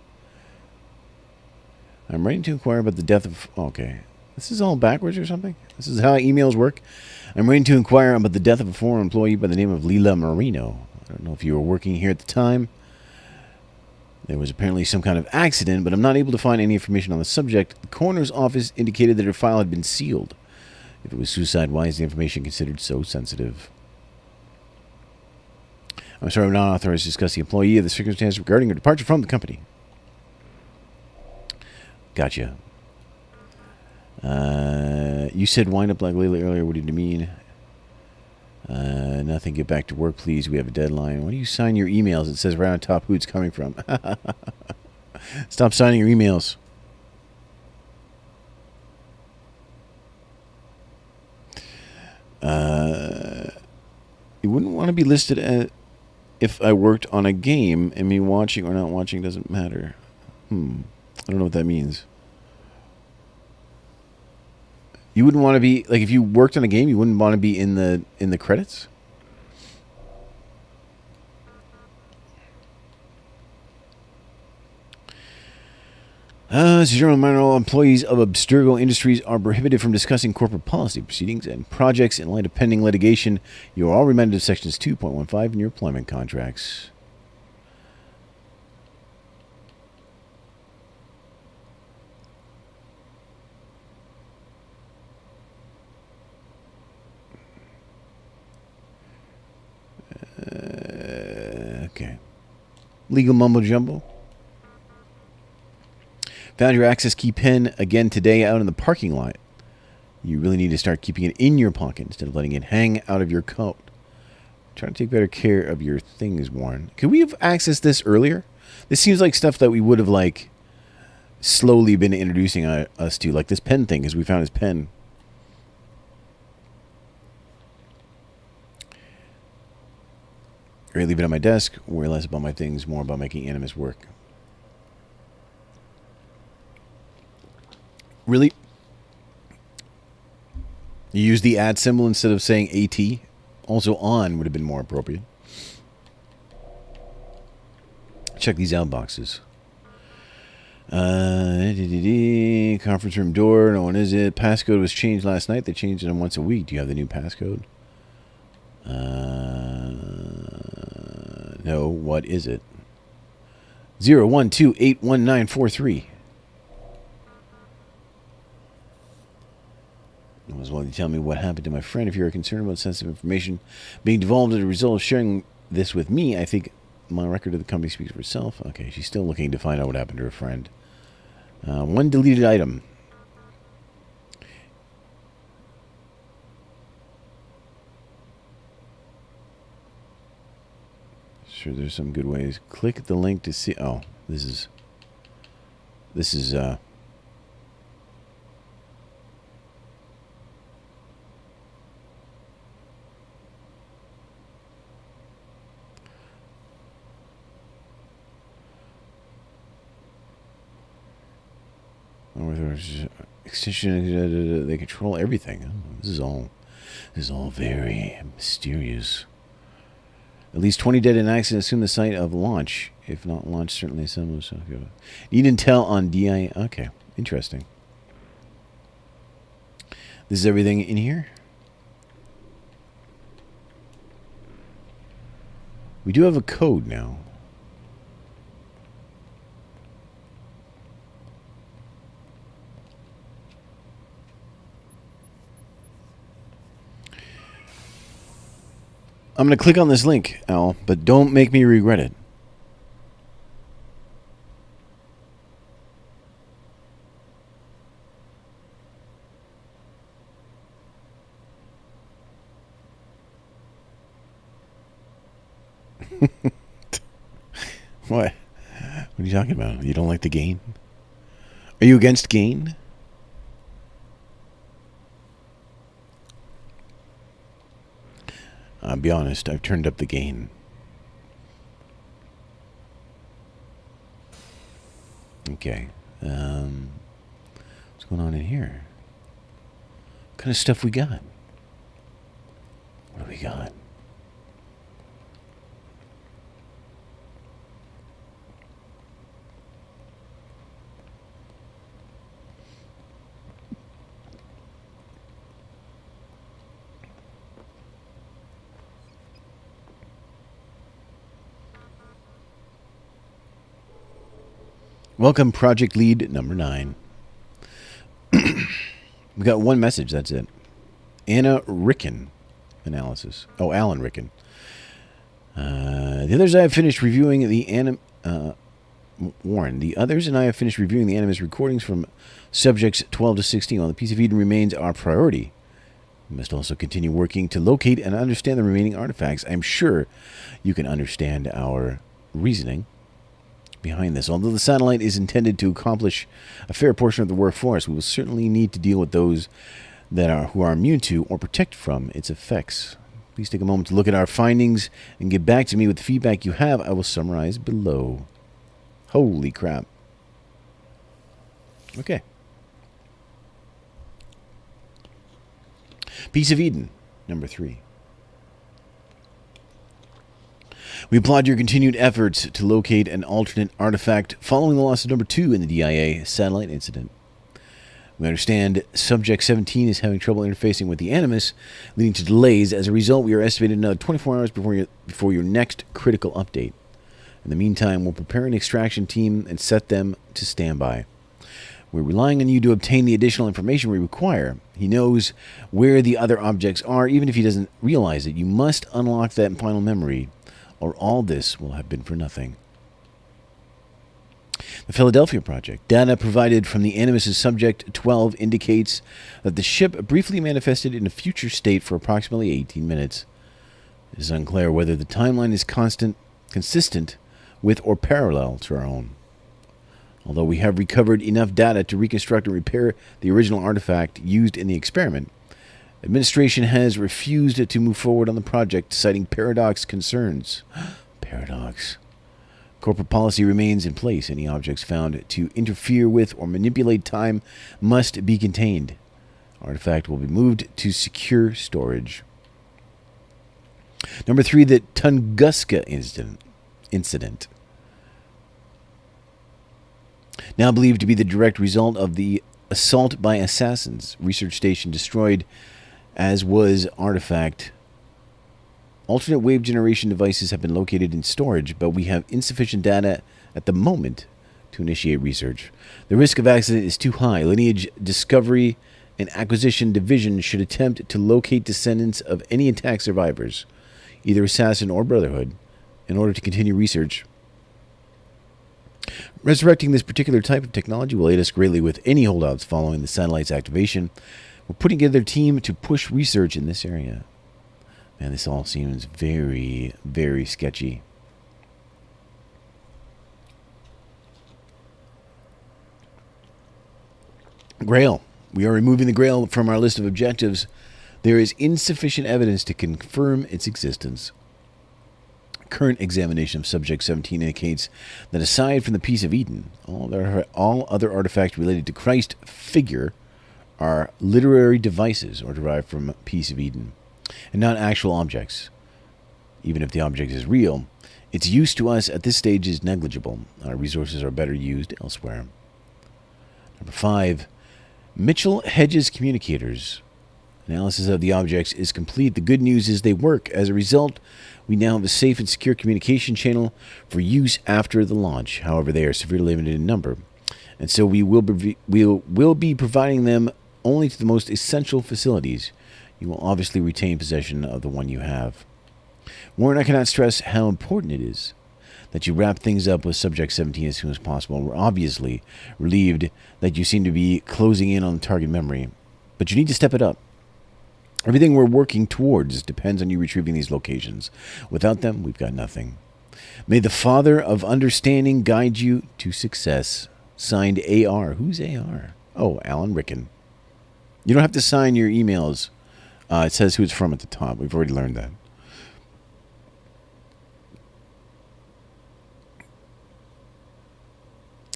[SPEAKER 1] I'm writing to inquire about the death of... Okay. This is all backwards or something? This is how emails work? I'm waiting to inquire about the death of a former employee by the name of Leela Marino. I don't know if you were working here at the time. There was apparently some kind of accident, but I'm not able to find any information on the subject. The coroner's office indicated that her file had been sealed. If it was suicide, why is the information considered so sensitive? I'm sorry, I'm not authorized to discuss the employee of the circumstances regarding her departure from the company. Gotcha. You said wind up like Layla earlier. What did you mean? Nothing. Get back to work, please. We have a deadline. Why do you sign your emails? It says right on top who it's coming from. Stop signing your emails. You wouldn't want to be listed as if I worked on a game, and me watching or not watching doesn't matter. I don't know what that means. You wouldn't want to be, like, if you worked on a game, you wouldn't want to be in the credits? As General Manor, employees of Abstergo Industries are prohibited from discussing corporate policy proceedings and projects in light of pending litigation. You are all reminded of sections 2.15 in your employment contracts. Okay. Legal mumbo jumbo. Found your access key pen again today out in the parking lot. You really need to start keeping it in your pocket instead of letting it hang out of your coat. Try to take better care of your things, Warren. Could we have accessed this earlier? This seems like stuff that we would have, like, slowly been introducing us to. Like this pen thing, as we found his pen. Or leave it on my desk. Worry less about my things, more about making Animus work. Really? You use the @ symbol instead of saying AT? Also on would have been more appropriate. Check these outboxes. Conference room door. No one is it. Passcode was changed last night. They changed it once a week. Do you have the new passcode? No. What is it? 012811943. You as well tell me what happened to my friend. If you're concerned about sensitive information being divulged as a result of sharing this with me, I think my record of the company speaks for itself. Okay, she's still looking to find out what happened to her friend. One deleted item. Sure, there's some good ways. Click the link to see. Oh, this is. Extension. They control everything. This is all very mysterious. At least 20 dead in accident. Assume the site of launch. If not launch, certainly some. Need intel on DI. Okay, interesting. This is everything in here. We do have a code now. I'm going to click on this link, Al, but don't make me regret it. What? What are you talking about? You don't like the gain? Are you against gain? I'll be honest, I've turned up the gain. Okay. What's going on in here? What kind of stuff we got? What do we got? Welcome, Project Lead number 9. We got one message, that's it. Anna Ricken analysis. Oh, Alan Ricken. The others I have finished reviewing the Warren. The others and I have finished reviewing the Animus recordings from subjects 12 to 16. While the Piece of Eden remains our priority, we must also continue working to locate and understand the remaining artifacts. I'm sure you can understand our reasoning behind this. Although the satellite is intended to accomplish a fair portion of the work for us, we will certainly need to deal with those who are immune to or protected from its effects. Please take a moment to look at our findings and get back to me with the feedback you have. I will summarize below. Holy crap. Okay. Piece of Eden, number 3. We applaud your continued efforts to locate an alternate artifact following the loss of number 2 in the DIA satellite incident. We understand Subject 17 is having trouble interfacing with the Animus, leading to delays. As a result, we are estimated another 24 hours before your next critical update. In the meantime, we'll prepare an extraction team and set them to standby. We're relying on you to obtain the additional information we require. He knows where the other objects are, even if he doesn't realize it. You must unlock that final memory, or all this will have been for nothing. The Philadelphia Project. Data provided from the Animus' Subject 12 indicates that the ship briefly manifested in a future state for approximately 18 minutes. It is unclear whether the timeline is consistent with or parallel to our own. Although we have recovered enough data to reconstruct and repair the original artifact used in the experiment, administration has refused to move forward on the project, citing paradox concerns. Paradox. Corporate policy remains in place. Any objects found to interfere with or manipulate time must be contained. Artifact will be moved to secure storage. Number 3, the Tunguska incident. Now believed to be the direct result of the assault by assassins. Research station destroyed, as was artifact. Alternate wave generation devices have been located in storage, but we have insufficient data at the moment to initiate research. The risk of accident is too high. Lineage Discovery and Acquisition Division should attempt to locate descendants of any attack survivors, either Assassin or Brotherhood, in order to continue research. Resurrecting this particular type of technology will aid us greatly with any holdouts following the satellite's activation. We're putting together a team to push research in this area. Man, this all seems very, very sketchy. Grail. We are removing the Grail from our list of objectives. There is insufficient evidence to confirm its existence. Current examination of Subject 17 indicates that aside from the Piece of Eden, all other artifacts related to Christ figure are literary devices or derived from Piece of Eden, and not actual objects. Even if the object is real, its use to us at this stage is negligible. Our resources are better used elsewhere. Number 5, Mitchell Hedges communicators. Analysis of the objects is complete. The good news is they work. As a result, we now have a safe and secure communication channel for use after the launch. However, they are severely limited in number, and so we will be providing them only to the most essential facilities. You will obviously retain possession of the one you have. Warren, I cannot stress how important it is that you wrap things up with Subject 17 as soon as possible. We're obviously relieved that you seem to be closing in on the target memory, but you need to step it up. Everything we're working towards depends on you retrieving these locations. Without them, we've got nothing. May the Father of Understanding guide you to success. Signed AR. Who's AR? Oh, Alan Ricken. You don't have to sign your emails. It says who it's from at the top. We've already learned that.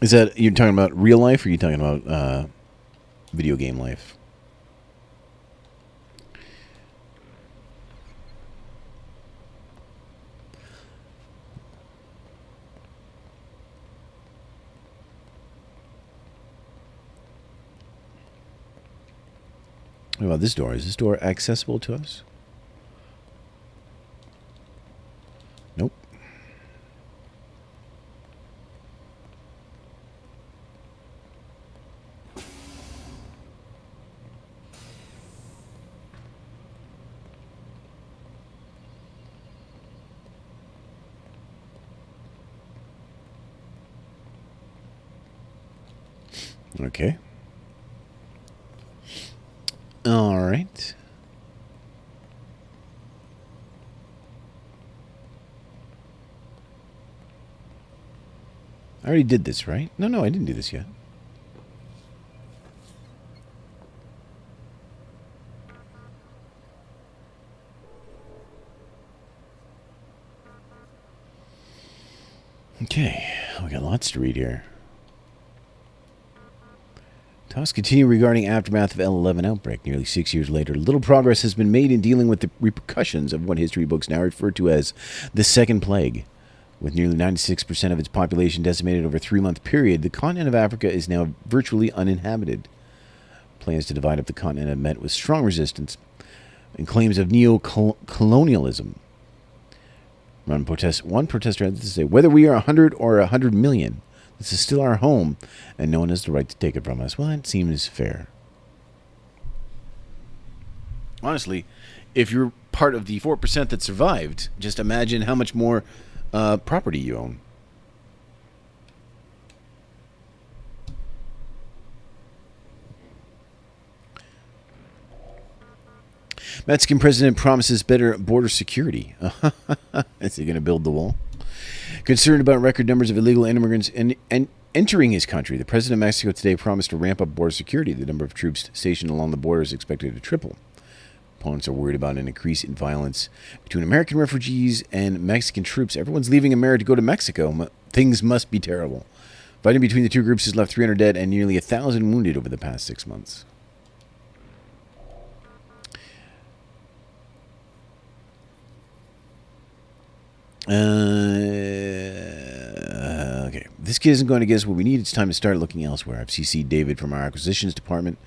[SPEAKER 1] Is that, you're talking about real life, or are you talking about video game life? What about this door? Is this door accessible to us? Nope. Okay. All right. I already did this, right? No, I didn't do this yet. Okay, we got lots to read here. Talks continue regarding aftermath of L11 outbreak. Nearly 6 years later, little progress has been made in dealing with the repercussions of what history books now refer to as the Second Plague. With nearly 96% of its population decimated over a 3-month period, the continent of Africa is now virtually uninhabited. Plans to divide up the continent have met with strong resistance and claims of neo-colonialism. One protester had to say, whether we are 100 or 100 million, this is still our home, and no one has the right to take it from us. Well, that seems fair. Honestly, if you're part of the 4% that survived, just imagine how much more property you own. Mexican president promises better border security. Is he going to build the wall? Concerned about record numbers of illegal immigrants and entering his country, the president of Mexico today promised to ramp up border security. The number of troops stationed along the border is expected to triple. Opponents are worried about an increase in violence between American refugees and Mexican troops. Everyone's leaving America to go to Mexico. Things must be terrible. Fighting between the two groups has left 300 dead and nearly 1,000 wounded over the past 6 months. Okay. This kid isn't going to get us what we need. It's time to start looking elsewhere. I've CC'd David from our acquisitions department.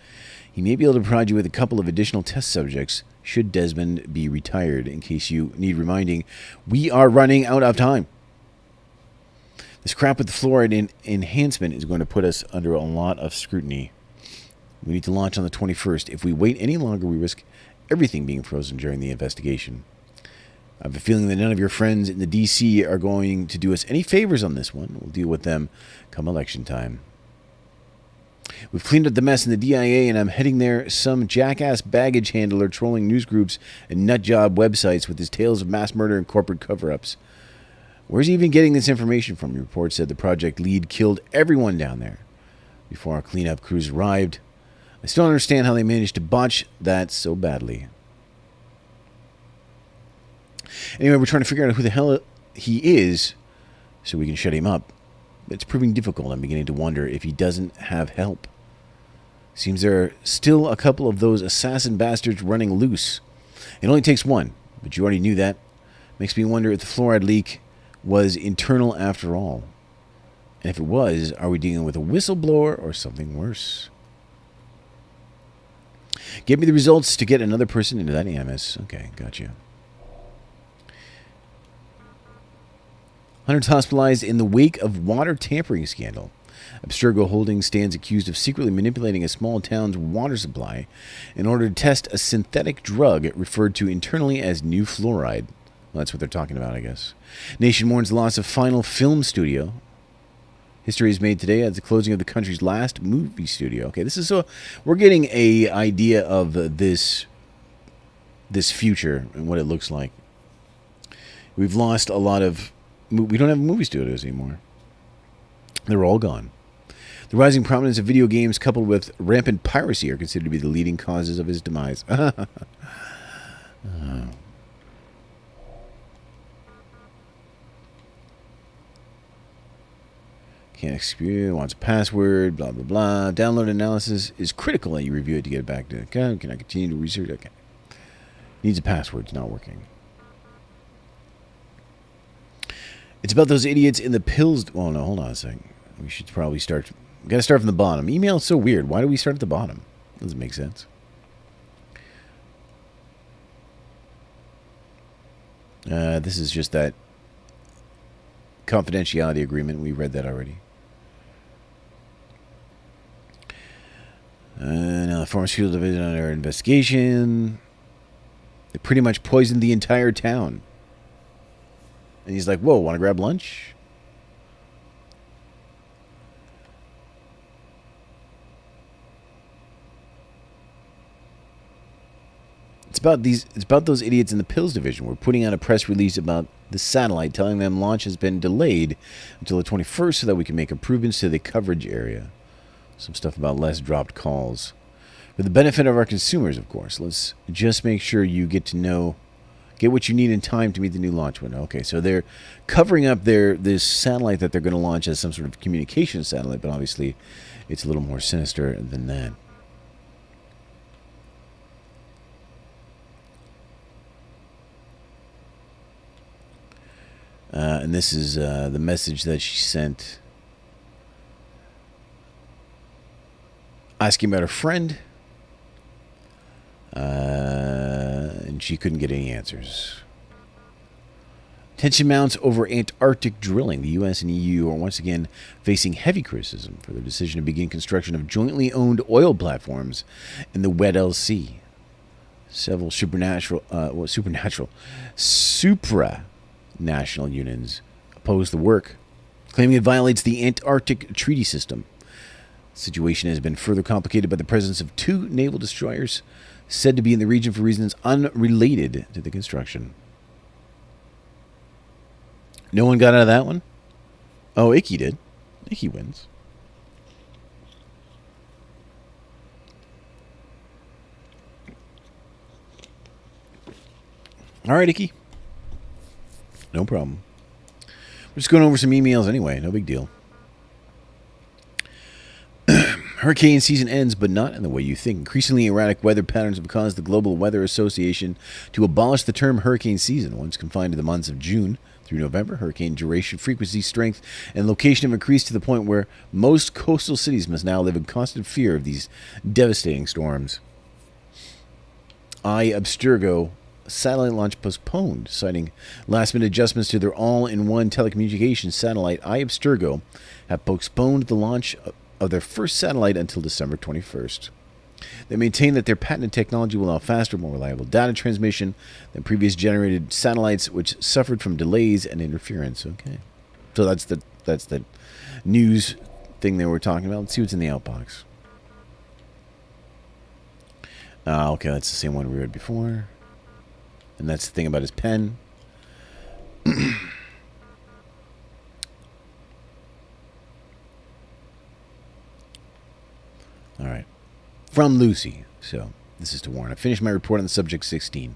[SPEAKER 1] He may be able to provide you with a couple of additional test subjects should Desmond be retired. In case you need reminding, we are running out of time. This crap with the fluoride enhancement is going to put us under a lot of scrutiny. We need to launch on the 21st. If we wait any longer, we risk everything being frozen during the investigation. I have a feeling that none of your friends in the DC are going to do us any favors on this one. We'll deal with them come election time. We've cleaned up the mess in the DIA, and I'm heading there. Some jackass baggage handler trolling news groups and nutjob websites with his tales of mass murder and corporate cover-ups. Where's he even getting this information from? Your report said the project lead killed everyone down there before our cleanup crews arrived. I still don't understand how they managed to botch that so badly. Anyway, we're trying to figure out who the hell he is so we can shut him up. It's proving difficult. I'm beginning to wonder if he doesn't have help. Seems there are still a couple of those assassin bastards running loose. It only takes one, but you already knew that. Makes me wonder if the fluoride leak was internal after all. And if it was, are we dealing with a whistleblower or something worse? Give me the results to get another person into that AMS. Okay, gotcha. Hundreds hospitalized in the wake of water tampering scandal. Abstergo Holdings stands accused of secretly manipulating a small town's water supply in order to test a synthetic drug referred to internally as new fluoride. Well, that's what they're talking about, I guess. Nation mourns the loss of Final Film Studio. History is made today at the closing of the country's last movie studio. Okay, this is so we're getting a idea of this this future and what it looks like. We've lost a lot of... We don't have movie studios anymore. They're all gone. The rising prominence of video games coupled with rampant piracy are considered to be the leading causes of his demise. Can't experience, wants a password, blah, blah, blah. Download analysis is critical that you review it to get it back to the account. Can I continue to research? Okay. Needs a password. It's not working. It's about those idiots in the pills. Oh, no, hold on a second. We should probably start. We gotta start from the bottom. Email is so weird. Why do we start at the bottom? Doesn't make sense. This is just that confidentiality agreement. We read that already. Now the pharmaceutical division under investigation. They pretty much poisoned the entire town. And he's like, whoa, want to grab lunch? It's about those idiots in the pills division. We're putting out a press release about the satellite, telling them launch has been delayed until the 21st so that we can make improvements to the coverage area. Some stuff about less dropped calls. For the benefit of our consumers, of course. Let's just make sure you get what you need in time to meet the new launch window. Okay, so they're covering up this satellite that they're going to launch as some sort of communication satellite, but obviously it's a little more sinister than that. And this is the message that she sent asking about her friend. And she couldn't get any answers. Tension mounts over Antarctic drilling. The U.S. and EU are once again facing heavy criticism for their decision to begin construction of jointly owned oil platforms in the Weddell Sea. Several supranational unions oppose the work, claiming it violates the Antarctic Treaty System. The situation has been further complicated by the presence of 2 naval destroyers said to be in the region for reasons unrelated to the construction. No one got out of that one? Oh, Icky did. Icky wins. All right, Icky. No problem. We're just going over some emails anyway. No big deal. Hurricane season ends, but not in the way you think. Increasingly erratic weather patterns have caused the Global Weather Association to abolish the term hurricane season. Once confined to the months of June through November, hurricane duration, frequency, strength, and location have increased to the point where most coastal cities must now live in constant fear of these devastating storms. EpiXode satellite launch postponed, citing last-minute adjustments to their all-in-one telecommunications satellite. EpiXode have postponed the launch of their first satellite until December 21st. They maintain that their patented technology will allow faster, more reliable data transmission than previous generated satellites, which suffered from delays and interference. Okay, so that's the news thing they were talking about. Let's see what's in the outbox. Okay, that's the same one we read before, and that's the thing about his pen. All right. From Lucy. So, this is to Warren. I finished my report on the subject 16.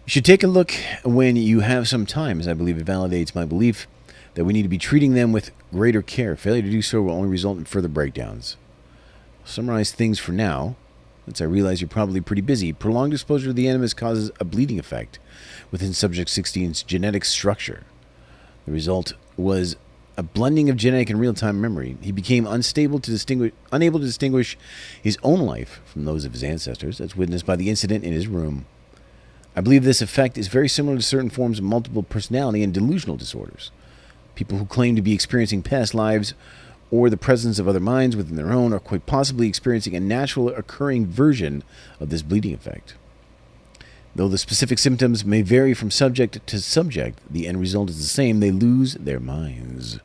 [SPEAKER 1] You should take a look when you have some time, as I believe it validates my belief that we need to be treating them with greater care. Failure to do so will only result in further breakdowns. I'll summarize things for now, since I realize you're probably pretty busy. Prolonged exposure to the animus causes a bleeding effect within subject 16's genetic structure. The result was a blending of genetic and real-time memory. He became unable to distinguish his own life from those of his ancestors, as witnessed by the incident in his room. I believe this effect is very similar to certain forms of multiple personality and delusional disorders. People who claim to be experiencing past lives or the presence of other minds within their own are quite possibly experiencing a natural occurring version of this bleeding effect. Though the specific symptoms may vary from subject to subject, the end result is the same. They lose their minds.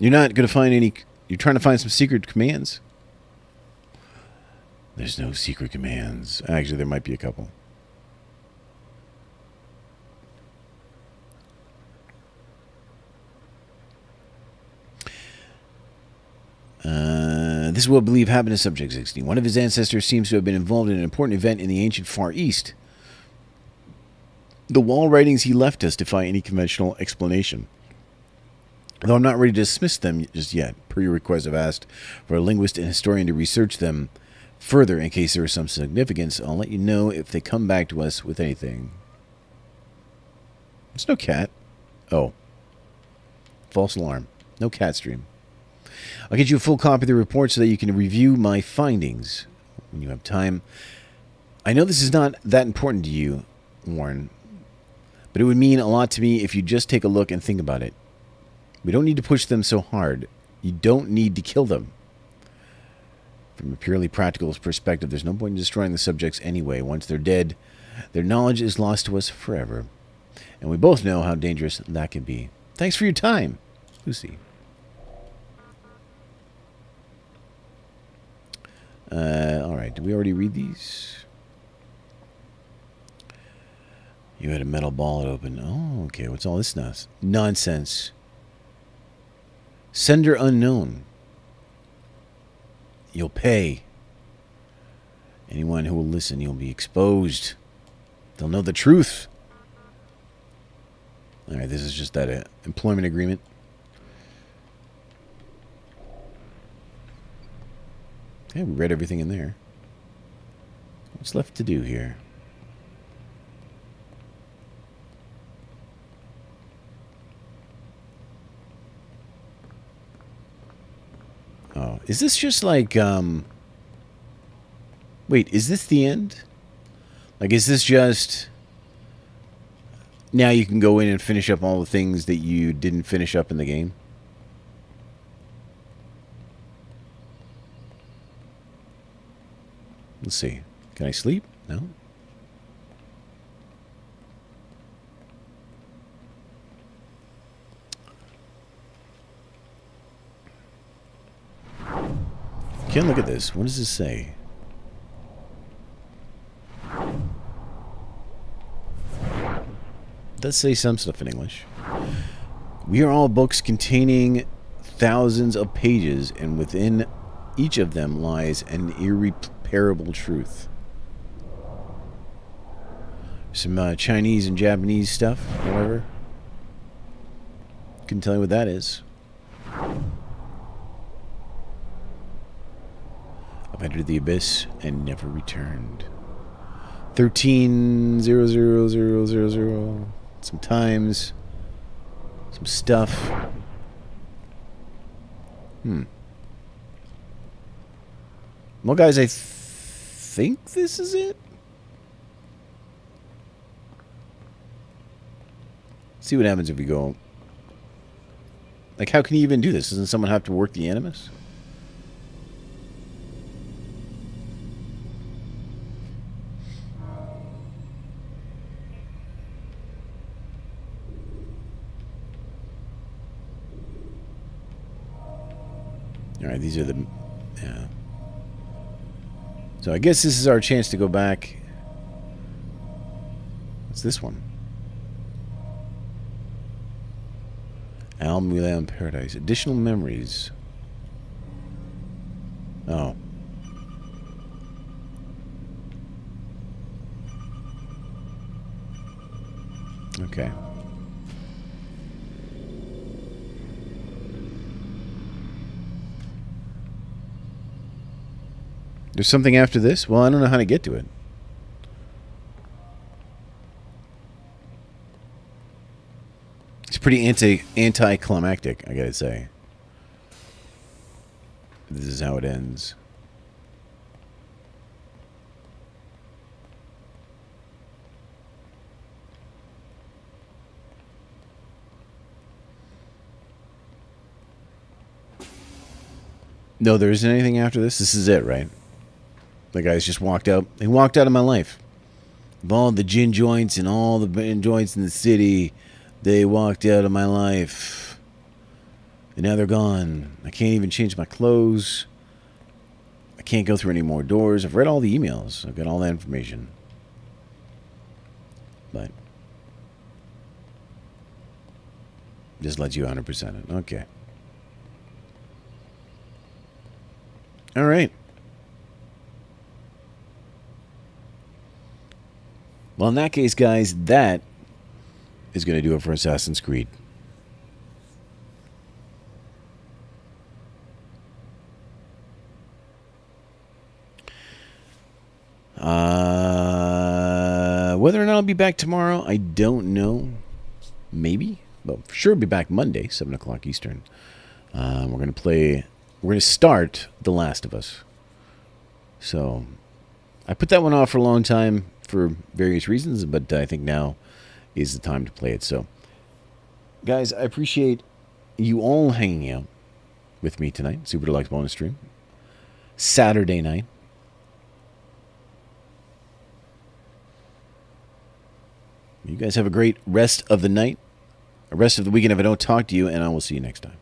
[SPEAKER 1] You're not going to find any... You're trying to find some secret commands? There's no secret commands. Actually, there might be a couple. This is what I believe happened to Subject 60. One of his ancestors seems to have been involved in an important event in the ancient Far East. The wall writings he left us defy any conventional explanation. Though I'm not ready to dismiss them just yet. Per your request, I've asked for a linguist and historian to research them further in case there is some significance. I'll let you know if they come back to us with anything. There's no cat. Oh. False alarm. No cat stream. I'll get you a full copy of the report so that you can review my findings when you have time. I know this is not that important to you, Warren, but it would mean a lot to me if you just take a look and think about it. We don't need to push them so hard. You don't need to kill them. From a purely practical perspective, there's no point in destroying the subjects anyway. Once they're dead, their knowledge is lost to us forever. And we both know how dangerous that can be. Thanks for your time, Lucy. Alright, did we already read these? You had a metal ball open. Oh, okay, what's all this nonsense? Sender unknown. You'll pay. Anyone who will listen, you'll be exposed. They'll know the truth. Alright, this is just that employment agreement. Okay, we read everything in there. What's left to do here? Oh, is this just like, wait, is this the end? Like, is this just... Now you can go in and finish up all the things that you didn't finish up in the game? Let's see. Can I sleep? No? Ken, look at this. What does this say? It does say some stuff in English. We are all books containing thousands of pages, and within each of them lies an irreparable truth. Some Chinese and Japanese stuff, whatever. Couldn't tell you what that is. I've entered the abyss and never returned. 13,000,000. Some times. Some stuff. Well, guys, I think this is it. See what happens if we go. Like, how can you even do this? Doesn't someone have to work the Animus? Alright, these are the... Yeah. So I guess this is our chance to go back. What's this one? Al Mulan Paradise. Additional memories. Oh. Okay. There's something after this? Well, I don't know how to get to it. It's pretty anticlimactic, I gotta say. This is how it ends. No, there isn't anything after this? This is it, right? The guys just walked out. They walked out of my life. Of all the gin joints and all the gin joints in the city, they walked out of my life. And now they're gone. I can't even change my clothes. I can't go through any more doors. I've read all the emails. I've got all that information. But just lets you 100% it. Okay. All right. Well, in that case, guys, that is going to do it for Assassin's Creed. Whether or not I'll be back tomorrow, I don't know. Maybe. But for sure, I'll be back Monday, 7 o'clock Eastern. We're going to start The Last of Us. So, I put that one off for a long time for various reasons, but I think now is the time to play it. So, guys, I appreciate you all hanging out with me tonight. Super Deluxe bonus stream. Saturday night. You guys have a great rest of the night, a rest of the weekend if I don't talk to you, and I will see you next time.